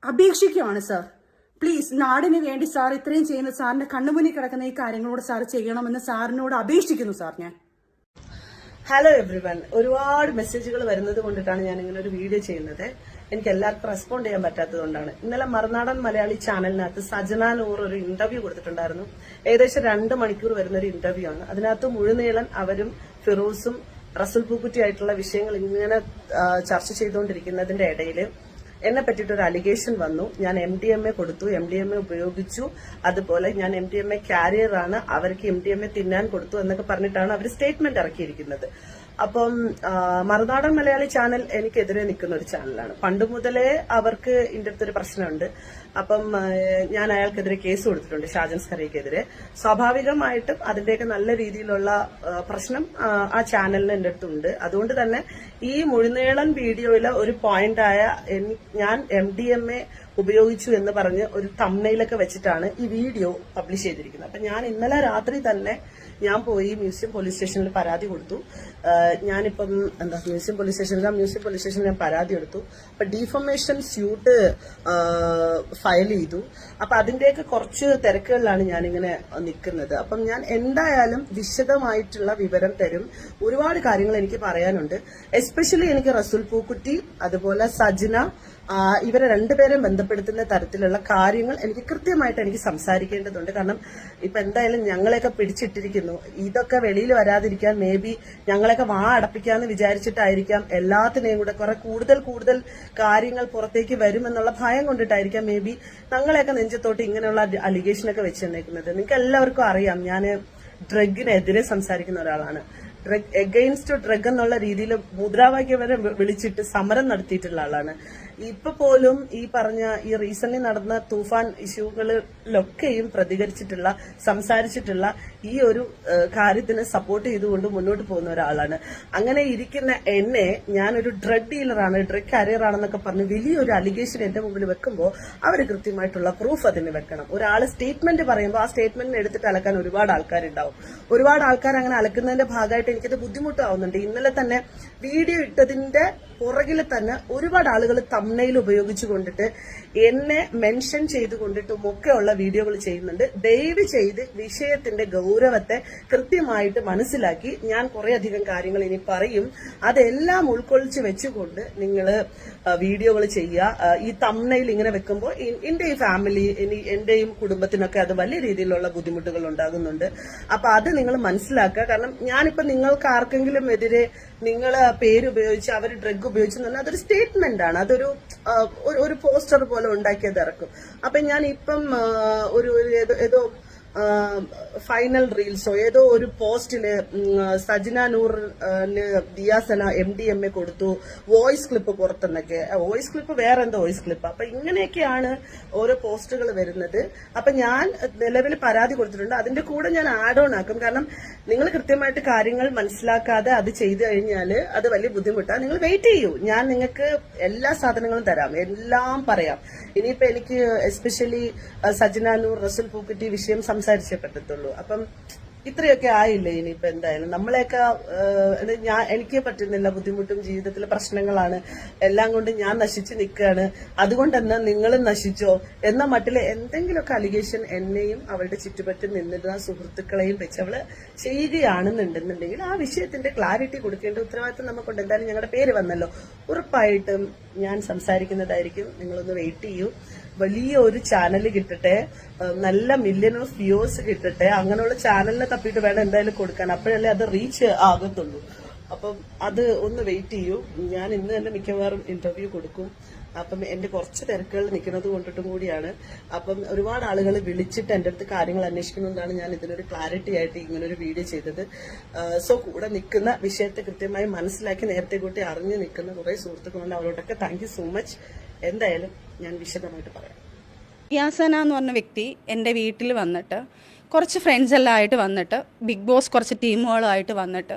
Speaker 8: അപേക്ഷിക്കുകയാണ് സാർ. പ്ലീസ്, നാടിന് വേണ്ടി സാർ ഇത്രയും ചെയ്യുന്ന സാറിന്റെ കണ്ണുമുന്നിൽ കിടക്കുന്ന ഈ കാര്യങ്ങളോട് സാർ ചെയ്യണമെന്ന് സാറിനോട് അപേക്ഷിക്കുന്നു സാർ. ഞാൻ
Speaker 9: ഹലോ എവ്രിവൺ, ഒരുപാട് മെസ്സേജുകൾ വരുന്നത് കൊണ്ടിട്ടാണ് ഞാൻ ഇങ്ങനെ ഒരു വീഡിയോ ചെയ്യുന്നത്. എനിക്ക് എല്ലാവർക്കും റെസ്പോണ്ട് ചെയ്യാൻ പറ്റാത്തത് കൊണ്ടാണ്. ഇന്നലെ മറുനാടൻ മലയാളി ചാനലിനകത്ത് സജന നൂർ ഒരു ഇന്റർവ്യൂ കൊടുത്തിട്ടുണ്ടായിരുന്നു. ഏകദേശം 2 മണിക്കൂർ വരുന്ന ഒരു ഇന്റർവ്യൂ ആണ്. അതിനകത്ത് മുഴുനീളൻ അവരും ഫിറോസും റസൽ പൂക്കുറ്റി ആയിട്ടുള്ള വിഷയങ്ങൾ ഇങ്ങനെ ചർച്ച ചെയ്തുകൊണ്ടിരിക്കുന്നതിന്റെ ഇടയിൽ എന്നെ പറ്റിയിട്ട് ഒരു അലിഗേഷൻ വന്നു. ഞാൻ MDMA കൊടുത്തു, MDMA ഉപയോഗിച്ചു, അതുപോലെ ഞാൻ MDMA കാരിയർ ആണ്, അവർക്ക് MDMA തിന്നാൻ കൊടുത്തു എന്നൊക്കെ പറഞ്ഞിട്ടാണ് അവർ സ്റ്റേറ്റ്മെന്റ് ഇറക്കിയിരിക്കുന്നത്. അപ്പം മറുനാടൻ മലയാളി ചാനൽ എനിക്കെതിരെ നിൽക്കുന്ന ഒരു ചാനലാണ്. പണ്ട് മുതലേ അവർക്ക് ഇതിന്റെ അടുത്തൊരു പ്രശ്നമുണ്ട്. അപ്പം ഞാൻ അയാൾക്കെതിരെ കേസ് കൊടുത്തിട്ടുണ്ട്, ഷാജൻ സ്കറിയക്കെതിരെ. സ്വാഭാവികമായിട്ടും അതിന്റെയൊക്കെ നല്ല രീതിയിലുള്ള പ്രശ്നം ആ ചാനലിന് എന്റെ അടുത്തുണ്ട്. അതുകൊണ്ട് തന്നെ ഈ മുഴുനീളൻ വീഡിയോയിലെ ഒരു പോയിന്റായ ഞാൻ MDMA ഉപയോഗിച്ചു എന്ന് പറഞ്ഞ് ഒരു തംബ്നെയിലൊക്കെ വെച്ചിട്ടാണ് ഈ വീഡിയോ പബ്ലിഷ് ചെയ്തിരിക്കുന്നത്. അപ്പൊ ഞാൻ ഇന്നലെ രാത്രി തന്നെ ഞാൻ പോയി മ്യൂസിയം പോലീസ് സ്റ്റേഷനിൽ പരാതി കൊടുത്തു. ഞാനിപ്പം മ്യൂസിയം പോലീസ് സ്റ്റേഷനിൽ ഞാൻ പരാതി എടുത്തു. അപ്പൊ ഡീഫമേഷൻ സ്യൂട്ട് ഫയൽ ചെയ്തു. അപ്പൊ അതിന്റെയൊക്കെ കുറച്ച് തിരക്കുകളിലാണ് ഞാനിങ്ങനെ നിൽക്കുന്നത്. അപ്പം ഞാൻ എന്തായാലും വിശദമായിട്ടുള്ള വിവരം തരും. ഒരുപാട് കാര്യങ്ങൾ എനിക്ക് പറയാനുണ്ട്. എസ്പെഷ്യലി എനിക്ക് റസൂൽ പൂക്കുറ്റി അതുപോലെ സജ്ന ഇവരെ രണ്ടുപേരെയും ബന്ധപ്പെടുത്തുന്ന തരത്തിലുള്ള കാര്യങ്ങൾ എനിക്ക് കൃത്യമായിട്ട് എനിക്ക് സംസാരിക്കേണ്ടതുണ്ട്. കാരണം ഇപ്പൊ എന്തായാലും ഞങ്ങളെയൊക്കെ പിടിച്ചിട്ടിരിക്കുന്നു. ഇതൊക്കെ വെളിയിൽ വരാതിരിക്കാൻ മേ ബി ഞങ്ങളെയൊക്കെ വാ അടപ്പിക്കാന്ന് വിചാരിച്ചിട്ടായിരിക്കാം, എല്ലാത്തിനെയും കൂടെ കുറെ കൂടുതൽ കാര്യങ്ങൾ പുറത്തേക്ക് വരുമെന്നുള്ള ഭയം കൊണ്ടിട്ടായിരിക്കാം മേ ബി ഞങ്ങളെയൊക്കെ നെഞ്ചത്തോട്ട് ഇങ്ങനെയുള്ള അലിഗേഷനൊക്കെ വെച്ച് തന്നേക്കുന്നത്. നിങ്ങൾക്ക് എല്ലാവർക്കും അറിയാം, ഞാൻ ഡ്രഗിനെതിരെ സംസാരിക്കുന്ന ഒരാളാണ്. ഡ്രഗ് എഗെയിൻസ്റ്റ് ഡ്രഗ് എന്നുള്ള രീതിയിൽ മുദ്രാവാക്യം വരെ വിളിച്ചിട്ട് സമരം നടത്തിയിട്ടുള്ള ആളാണ്. ഇപ്പൊ പോലും ഈ പറഞ്ഞ ഈ റീസെന്റ് നടന്ന തൂഫാൻ ഇഷ്യൂകളിലൊക്കെയും പ്രതികരിച്ചിട്ടുള്ള സംസാരിച്ചിട്ടുള്ള ഈ ഒരു കാര്യത്തിന് സപ്പോർട്ട് ചെയ്തുകൊണ്ട് മുന്നോട്ട് പോകുന്ന ഒരാളാണ്. അങ്ങനെ ഇരിക്കുന്ന എന്നെ ഞാനൊരു ഡ്രഗ് ഡീലറാണ്, ഡ്രഗ് കാരിയർ ആണെന്നൊക്കെ പറഞ്ഞ് വലിയൊരു അലിഗേഷൻ എന്റെ മുമ്പിൽ വെക്കുമ്പോൾ അവർ കൃത്യമായിട്ടുള്ള പ്രൂഫ് അതിന് വെക്കണം. ഒരാൾ സ്റ്റേറ്റ്മെന്റ് പറയുമ്പോൾ ആ സ്റ്റേറ്റ്മെന്റിന് എടുത്തിട്ട് അലക്കാൻ ഒരുപാട് ആൾക്കാരുണ്ടാവും. ഒരുപാട് ആൾക്കാർ അങ്ങനെ അലക്കുന്നതിന്റെ ഭാഗമായിട്ട് എനിക്കത് ബുദ്ധിമുട്ടാവുന്നുണ്ട്. ഇന്നലെ തന്നെ വീഡിയോ ഇട്ടതിന്റെ പുറകിൽ തന്നെ ഒരുപാട് ആളുകൾ തംബ്നെയിൽ ഉപയോഗിച്ചു കൊണ്ടിട്ട് എന്നെ മെൻഷൻ ചെയ്തുകൊണ്ടിട്ടും ഒക്കെയുള്ള വീഡിയോകൾ ചെയ്യുന്നുണ്ട്. ദയവ് ചെയ്ത് വിഷയത്തിന്റെ ഗൗരവത്തെ കൃത്യമായിട്ട് മനസ്സിലാക്കി ഞാൻ കുറേയധികം കാര്യങ്ങൾ ഇനി പറയും. അതെല്ലാം ഉൾക്കൊള്ളിച്ച് വെച്ചുകൊണ്ട് നിങ്ങൾ വീഡിയോകൾ ചെയ്യുക. ഈ തംബ്നെയിൽ ഇങ്ങനെ വെക്കുമ്പോൾ എന്റെ ഈ ഫാമിലി എന്റെയും കുടുംബത്തിനൊക്കെ അത് വലിയ രീതിയിലുള്ള ബുദ്ധിമുട്ടുകൾ ഉണ്ടാകുന്നുണ്ട്. അപ്പൊ അത് നിങ്ങൾ മനസ്സിലാക്കുക. കാരണം ഞാനിപ്പോ നിങ്ങൾക്ക് ആർക്കെങ്കിലും എതിരെ നിങ്ങൾ പേര് ഉപയോഗിച്ച് അവർ ഡ്രഗ് ഉപയോഗിച്ചു എന്ന് പറഞ്ഞാൽ അതൊരു സ്റ്റേറ്റ്മെന്റ് ആണ്. അതൊരു പോസ്റ്റർ പോലെ ഉണ്ടാക്കിയത് ഇറക്കും. അപ്പൊ ഞാൻ ഇപ്പം ഏതോ ഫൈനൽ റീൽസോ ഏതോ ഒരു പോസ്റ്റില് സജ്ന നൂറിന് ദിയാസന MDMA കൊടുത്തു, വോയിസ് ക്ലിപ്പ് പുറത്തെന്നൊക്കെ. വോയിസ് ക്ലിപ്പ് വേറെ എന്തോ വോയിസ് ക്ലിപ്പ്. അപ്പൊ ഇങ്ങനെയൊക്കെയാണ് ഓരോ പോസ്റ്റുകൾ വരുന്നത്. അപ്പൊ ഞാൻ നിലവിൽ പരാതി കൊടുത്തിട്ടുണ്ട്. അതിന്റെ കൂടെ ഞാൻ ആഡ് ഓൺ ആക്കും. കാരണം നിങ്ങൾ കൃത്യമായിട്ട് കാര്യങ്ങൾ മനസ്സിലാക്കാതെ അത് ചെയ്തു കഴിഞ്ഞാൽ അത് വലിയ ബുദ്ധിമുട്ടാണ്. നിങ്ങൾ വെയിറ്റ് ചെയ്യൂ, ഞാൻ നിങ്ങൾക്ക് എല്ലാ സാധനങ്ങളും തരാം, എല്ലാം പറയാം. ഇനിയിപ്പോ എനിക്ക് എസ്പെഷ്യലി സജ്ന നൂർ റസൂൽ പൂക്കുറ്റി വിഷയം സംസാരിച്ചേ പറ്റത്തുള്ളൂ. അപ്പം ഇത്രയൊക്കെ ആയില്ലേ. ഇനിയിപ്പോ എന്തായാലും നമ്മളെയൊക്കെ എനിക്ക് പറ്റുന്നില്ല, ബുദ്ധിമുട്ടും ജീവിതത്തിലെ പ്രശ്നങ്ങളാണ്, എല്ലാം കൊണ്ട് ഞാൻ നശിച്ചു നിൽക്കുകയാണ്, അതുകൊണ്ട് തന്നെ നിങ്ങളും നശിച്ചോ എന്ന മട്ടിലെ എന്തെങ്കിലുമൊക്കെ അലിഗേഷൻ എന്നെയും അവളുടെ ചുറ്റുപറ്റും നിന്നിരുന്ന സുഹൃത്തുക്കളെയും വെച്ച് അവള് ചെയ്യുകയാണെന്നുണ്ടെന്നുണ്ടെങ്കിൽ ആ വിഷയത്തിന്റെ ക്ലാരിറ്റി കൊടുക്കേണ്ട ഉത്തരവാദിത്വം നമുക്കുണ്ട്. എന്തായാലും ഞങ്ങളുടെ പേര് വന്നല്ലോ, ഉറപ്പായിട്ടും ഞാൻ സംസാരിക്കുന്നതായിരിക്കും. നിങ്ങളൊന്ന് വെയിറ്റ് ചെയ്യൂ. വലിയ ഒരു ചാനൽ കിട്ടട്ടെ, നല്ല മില്യൺ ഓഫ് വ്യൂസ് കിട്ടട്ടെ. അങ്ങനെയുള്ള ചാനലിനെ തപ്പിയിട്ട് വേണം എന്തായാലും കൊടുക്കാൻ, അപ്പോഴല്ലേ അത് റീച്ച് ആകത്തുള്ളൂ. അപ്പം അത് ഒന്ന് വെയിറ്റ് ചെയ്യൂ. ഞാൻ ഇന്ന് തന്നെ മിക്കവാറും ഇന്റർവ്യൂ കൊടുക്കും. അപ്പം എന്റെ കുറച്ച് തിരക്കുകൾ നിൽക്കുന്നത് കൊണ്ടിട്ടും കൂടിയാണ്. അപ്പം ഒരുപാട് ആളുകൾ വിളിച്ചിട്ട് എന്റെ അടുത്ത് കാര്യങ്ങൾ അന്വേഷിക്കുന്നതുകൊണ്ടാണ് ഞാൻ ഇതിനൊരു ക്ലാരിറ്റി ആയിട്ട് ഇങ്ങനൊരു വീഡിയോ ചെയ്തത്. സോ കൂടെ നിൽക്കുന്ന വിഷയത്തെ കൃത്യമായി മനസ്സിലാക്കി നേരത്തെ കൂട്ടി അറിഞ്ഞു നിൽക്കുന്ന കുറെ സുഹൃത്തുക്കളുണ്ട്. അവരോടൊക്കെ താങ്ക് യു സോ മച്ച്. എന്തായാലും ഞാൻ വിശദമായിട്ട് പറയാം.
Speaker 8: യാസന എന്ന് പറഞ്ഞ വ്യക്തി എൻ്റെ വീട്ടിൽ വന്നിട്ട് കുറച്ച് ഫ്രണ്ട്സ് എല്ലാം ആയിട്ട് വന്നിട്ട് ബിഗ് ബോസ് കുറച്ച് ടീമുകളായിട്ട് വന്നിട്ട്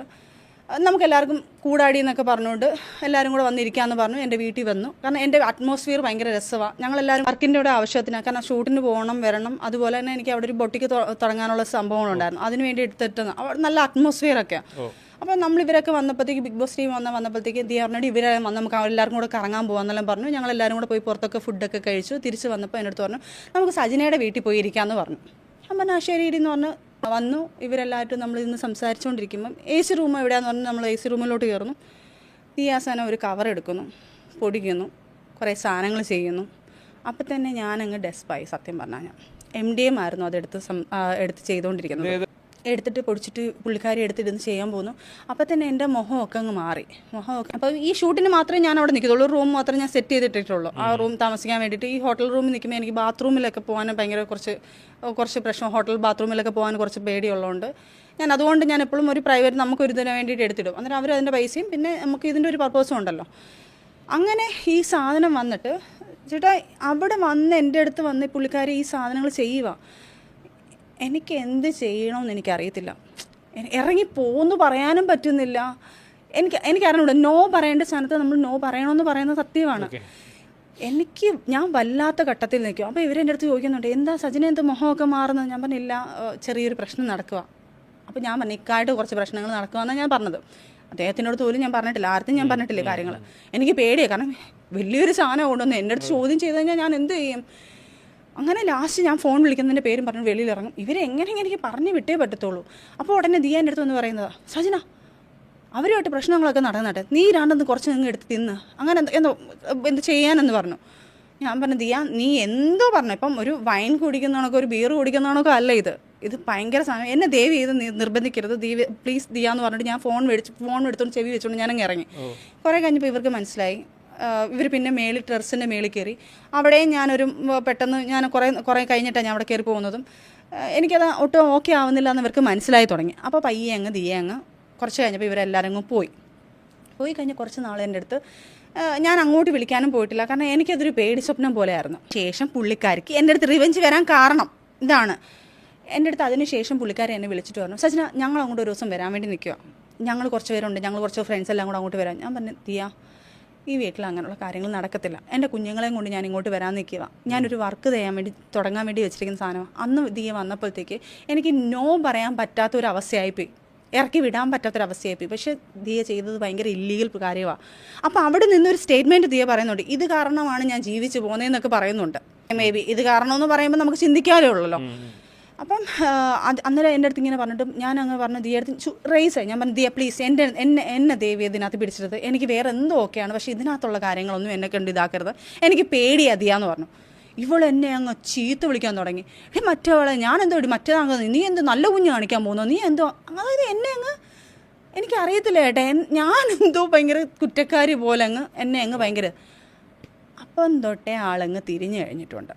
Speaker 8: നമുക്കെല്ലാവർക്കും കൂടാടി എന്നൊക്കെ പറഞ്ഞുകൊണ്ട് എല്ലാവരും കൂടെ വന്നിരിക്കാമെന്ന് പറഞ്ഞു. എൻ്റെ വീട്ടിൽ വന്നു. കാരണം എൻ്റെ അറ്റ്മോസ്ഫിയർ ഭയങ്കര രസമാണ്. ഞങ്ങളെല്ലാവരും വർക്കിൻ്റെ കൂടെ ആവശ്യത്തിനാണ്. കാരണം ഷൂട്ടിന് പോകണം വരണം. അതുപോലെ തന്നെ എനിക്ക് അവിടെ ഒരു ബൊട്ടിക്ക് തുടങ്ങാനുള്ള സംഭവങ്ങളുണ്ടായിരുന്നു. അതിന് വേണ്ടി എടുത്തിട്ട് അവിടെ നല്ല അറ്റ്മോസ്ഫിയറൊക്കെയാണ്. അപ്പോൾ നമ്മളിവരൊക്കെ വന്നപ്പോഴത്തേക്ക് ബിഗ് ബോസ് ടീം വന്നപ്പോഴത്തേക്ക് പറഞ്ഞിട്ട് ഇവരെ വന്ന് നമുക്ക് എല്ലാവർക്കും കൂടെ കറങ്ങാൻ പോകാമെന്നെല്ലാം പറഞ്ഞു. ഞങ്ങളെല്ലാവരും കൂടെ പോയി പുറത്തൊക്കെ ഫുഡൊക്കെ കഴിച്ചു. തിരിച്ച് വന്നപ്പോൾ എൻ്റെ അടുത്ത് പറഞ്ഞു നമുക്ക് സജിനയുടെ വീട്ടിൽ പോയി ഇരിക്കാമെന്ന് പറഞ്ഞു. അപ്പം ശരി എന്ന് പറഞ്ഞ് വന്നു. ഇവരെല്ലാവരും നമ്മൾ ഇന്ന് സംസാരിച്ചുകൊണ്ടിരിക്കുമ്പം AC റൂം എവിടെയാണെന്ന് പറഞ്ഞ് നമ്മൾ AC റൂമിലോട്ട് കയറുന്നു. ദിയാസന ഒരു കവർ എടുക്കുന്നു, പൊടിക്കുന്നു, കുറേ സാധനങ്ങൾ ചെയ്യുന്നു. അപ്പം തന്നെ ഞാനങ്ങ് ഡെസ്പായി. സത്യം പറഞ്ഞാൽ ഞാൻ MDMA ആയിരുന്നു അതെടുത്ത് ചെയ്തുകൊണ്ടിരിക്കുന്നത്. എടുത്തിട്ട് പൊടിച്ചിട്ട് പുള്ളിക്കാരി എടുത്തിട്ട് ചെയ്യാൻ പോകുന്നു. അപ്പോൾ തന്നെ എൻ്റെ മുഖമൊക്കെ അങ്ങ് മാറി. അപ്പോൾ ഈ ഷൂട്ടിന് മാത്രമേ ഞാൻ അവിടെ നിൽക്കത്തുള്ളൂ. റൂം മാത്രമേ ഞാൻ സെറ്റ് ചെയ്തിട്ടുള്ളൂ. ആ റൂം താമസിക്കാൻ വേണ്ടിയിട്ട്. ഈ ഹോട്ടൽ റൂമിൽ നിൽക്കുമ്പോൾ എനിക്ക് ബാത്റൂമിലൊക്കെ പോകാൻ ഭയങ്കര കുറച്ച് പ്രശ്നം. ഹോട്ടൽ ബാത്റൂമിലൊക്കെ പോകാൻ കുറച്ച് പേടിയുള്ളതുകൊണ്ട് അതുകൊണ്ട് ഞാൻ എപ്പോഴും ഒരു പ്രൈവറ്റ് നമുക്കൊരു ഇതിന് വേണ്ടിയിട്ട് എടുത്തിടും. അന്നേരം അവർ അതിൻ്റെ പൈസയും പിന്നെ നമുക്ക് ഇതിൻ്റെ ഒരു പർപ്പസും ഉണ്ടല്ലോ. അങ്ങനെ ഈ സാധനം വന്നിട്ട് ചേട്ടാ അവിടെ വന്ന് എൻ്റെ അടുത്ത് വന്ന് പുള്ളിക്കാരി ഈ സാധനങ്ങൾ ചെയ്യുക. എനിക്ക് എന്ത് ചെയ്യണമെന്ന് എനിക്കറിയത്തില്ല. ഇറങ്ങിപ്പോന്ന് പറയാനും പറ്റുന്നില്ല. എനിക്കറിഞ്ഞൂടെ. നോ പറയേണ്ട സ്ഥാനത്ത് നമ്മൾ നോ പറയണമെന്ന് പറയുന്നത് സത്യമാണ്. ഞാൻ വല്ലാത്ത ഘട്ടത്തിൽ നിൽക്കും. അപ്പോൾ ഇവരെൻ്റെ അടുത്ത് ചോദിക്കുന്നുണ്ട്, എന്താ സജന എന്താ മുഖമൊക്കെ മാറുന്നത്? ഞാൻ പറഞ്ഞില്ല, ചെറിയൊരു പ്രശ്നം നടക്കുക. അപ്പോൾ ഞാൻ പറഞ്ഞു ഇക്കായിട്ട് കുറച്ച് പ്രശ്നങ്ങൾ നടക്കുകയെന്നാണ് ഞാൻ പറഞ്ഞത്. അദ്ദേഹത്തിനോട് പോലും ഞാൻ പറഞ്ഞിട്ടില്ല, ആർക്കും ഞാൻ പറഞ്ഞിട്ടില്ല കാര്യങ്ങൾ. എനിക്ക് പേടിയാണ്. കാരണം വലിയൊരു സാധനം കൊണ്ടുവന്ന് എൻ്റെ അടുത്ത് ചോദ്യം ചെയ്ത് കഴിഞ്ഞാൽ ഞാൻ എന്ത് ചെയ്യും? അങ്ങനെ ലാസ്റ്റ് ഞാൻ ഫോൺ വിളിക്കുന്നതിൻ്റെ പേരും പറഞ്ഞ് വെളിയിലിറങ്ങും. ഇവരെ എങ്ങനെയെങ്കിലും എനിക്ക് പറഞ്ഞു വിട്ടേ പറ്റത്തുള്ളൂ. അപ്പോൾ ഉടനെ ദിയ എൻ്റെ അടുത്ത് വന്ന് പറയുന്നതാ, സജന അവരുമായിട്ട് പ്രശ്നങ്ങളൊക്കെ നടന്നിട്ട് നീ രണ്ടെന്ന് കുറച്ച് നിങ്ങൾ എടുത്ത് തിന്ന് അങ്ങനെ എന്ത് ചെയ്യാനെന്ന് പറഞ്ഞു. ഞാൻ പറഞ്ഞു, ദിയ നീ എന്തോ പറഞ്ഞു. ഇപ്പം ഒരു വൈൻ കുടിക്കുന്നതാണൊക്കെ ഒരു ബീർ കുടിക്കുന്നതാണൊക്കെ അല്ല ഇത് ഭയങ്കര സാധനം. എന്നെ ദയവ് ചെയ്ത് നിർബന്ധിക്കരുത് പ്ലീസ് ദിയ എന്ന് പറഞ്ഞിട്ട് ഞാൻ ഫോൺ എടുത്തോണ്ട് ചെവി വെച്ചുകൊണ്ട് ഞാനങ്ങ് ഇറങ്ങി. കുറേ കഴിഞ്ഞപ്പോൾ ഇവർക്ക് മനസ്സിലായി. ഇവർ പിന്നെ ടെറസിൻ്റെ മേളിൽ കയറി. അവിടെയും പെട്ടെന്ന് ഞാൻ കുറേ കഴിഞ്ഞിട്ടാണ് ഞാൻ അവിടെ കയറി പോകുന്നതും. എനിക്കത് ഒട്ടും ഓക്കെ ആവുന്നില്ല എന്ന് ഇവർക്ക് മനസ്സിലായി തുടങ്ങി. അപ്പോൾ പയ്യെ ദിയ കുറച്ച് കഴിഞ്ഞപ്പോൾ ഇവരെല്ലാവരും അങ്ങ് പോയി കഴിഞ്ഞ് കുറച്ച് നാൾ എൻ്റെ അടുത്ത് ഞാൻ അങ്ങോട്ട് വിളിക്കാനും പോയിട്ടില്ല. കാരണം എനിക്കതൊരു പേടി സ്വപ്നം പോലെയായിരുന്നു. ശേഷം പുള്ളിക്കാരിക്ക് എൻ്റെ അടുത്ത് റിവെഞ്ച് വരാൻ കാരണം ഇതാണ്. എൻ്റെ അടുത്ത് അതിന് ശേഷം പുള്ളിക്കാരി എന്നെ വിളിച്ചിട്ട് പറഞ്ഞു, സജന ഞങ്ങൾ അങ്ങോട്ട് ഒരു ദിവസം വരാൻ വേണ്ടി നിൽക്കുക. ഞങ്ങൾ കുറച്ച് പേരുണ്ട്, ഞങ്ങൾ കുറച്ച് ഫ്രണ്ട്സ് എല്ലാം കൂടെ അങ്ങോട്ട് വരാം. ഞാൻ പറഞ്ഞു, ദിയ ഈ വീട്ടിൽ അങ്ങനെയുള്ള കാര്യങ്ങൾ നടക്കത്തില്ല. എൻ്റെ കുഞ്ഞുങ്ങളെയും കൊണ്ട് ഞാൻ ഇങ്ങോട്ട് വരാൻ നിൽക്കുക. ഞാനൊരു വർക്ക് തുടങ്ങാൻ വേണ്ടി വെച്ചിരിക്കുന്ന സാധനമാണ്. അന്ന് ദിയ വന്നപ്പോഴത്തേക്ക് എനിക്ക് നോ പറയാൻ പറ്റാത്തൊരവസ്ഥയായിപ്പോയി. ഇറക്കി വിടാൻ പറ്റാത്തൊരവസ്ഥയായിപ്പോയി. പക്ഷേ ദിയ ചെയ്തത് ഭയങ്കര ഇല്ലീഗൽ കാര്യമാണ്. അപ്പോൾ അവിടെ നിന്നൊരു സ്റ്റേറ്റ്മെൻറ്റ് ദിയ പറയുന്നുണ്ട്, ഇത് കാരണമാണ് ഞാൻ ജീവിച്ചു പോകുന്നതെന്നൊക്കെ പറയുന്നുണ്ട്. മേ ബി ഇത് കാരണമെന്ന് പറയുമ്പോൾ നമുക്ക് ചിന്തിക്കാനേ ഉള്ളല്ലോ. അപ്പം അന്നേരം എൻ്റെ അടുത്ത് ഇങ്ങനെ പറഞ്ഞിട്ടും ഞാൻ അങ്ങ് പറഞ്ഞു, ദിയ അടുത്ത് റേസായി. ഞാൻ പറഞ്ഞു, ദിയ പ്ലീസ് എന്നെ ദേവി ഇതിനകത്ത് പിടിച്ചത്. എനിക്ക് വേറെ എന്തോ ഓക്കെയാണ്, പക്ഷേ ഇതിനകത്തുള്ള കാര്യങ്ങളൊന്നും എന്നെ കണ്ട് ഇതാക്കരുത്. എനിക്ക് പേടിയാ ദിയ എന്ന് പറഞ്ഞു. ഇവളെന്നെ അങ്ങ് ചീത്ത വിളിക്കാൻ തുടങ്ങി. മറ്റവളെ ഞാൻ എന്തോ മറ്റേതാകുന്നത്, നീ എന്തോ നല്ല കുഞ്ഞ് കാണിക്കാൻ പോകുന്നു, നീ എന്തോ. അതായത് എനിക്കറിയത്തില്ല ഏട്ടാ, ഞാൻ എന്തോ ഭയങ്കര കുറ്റക്കാരി പോലെ എന്നെ ഭയങ്കര. അപ്പം തൊട്ടേ ആളങ്ങ് തിരിഞ്ഞു കഴിഞ്ഞിട്ടുണ്ട്.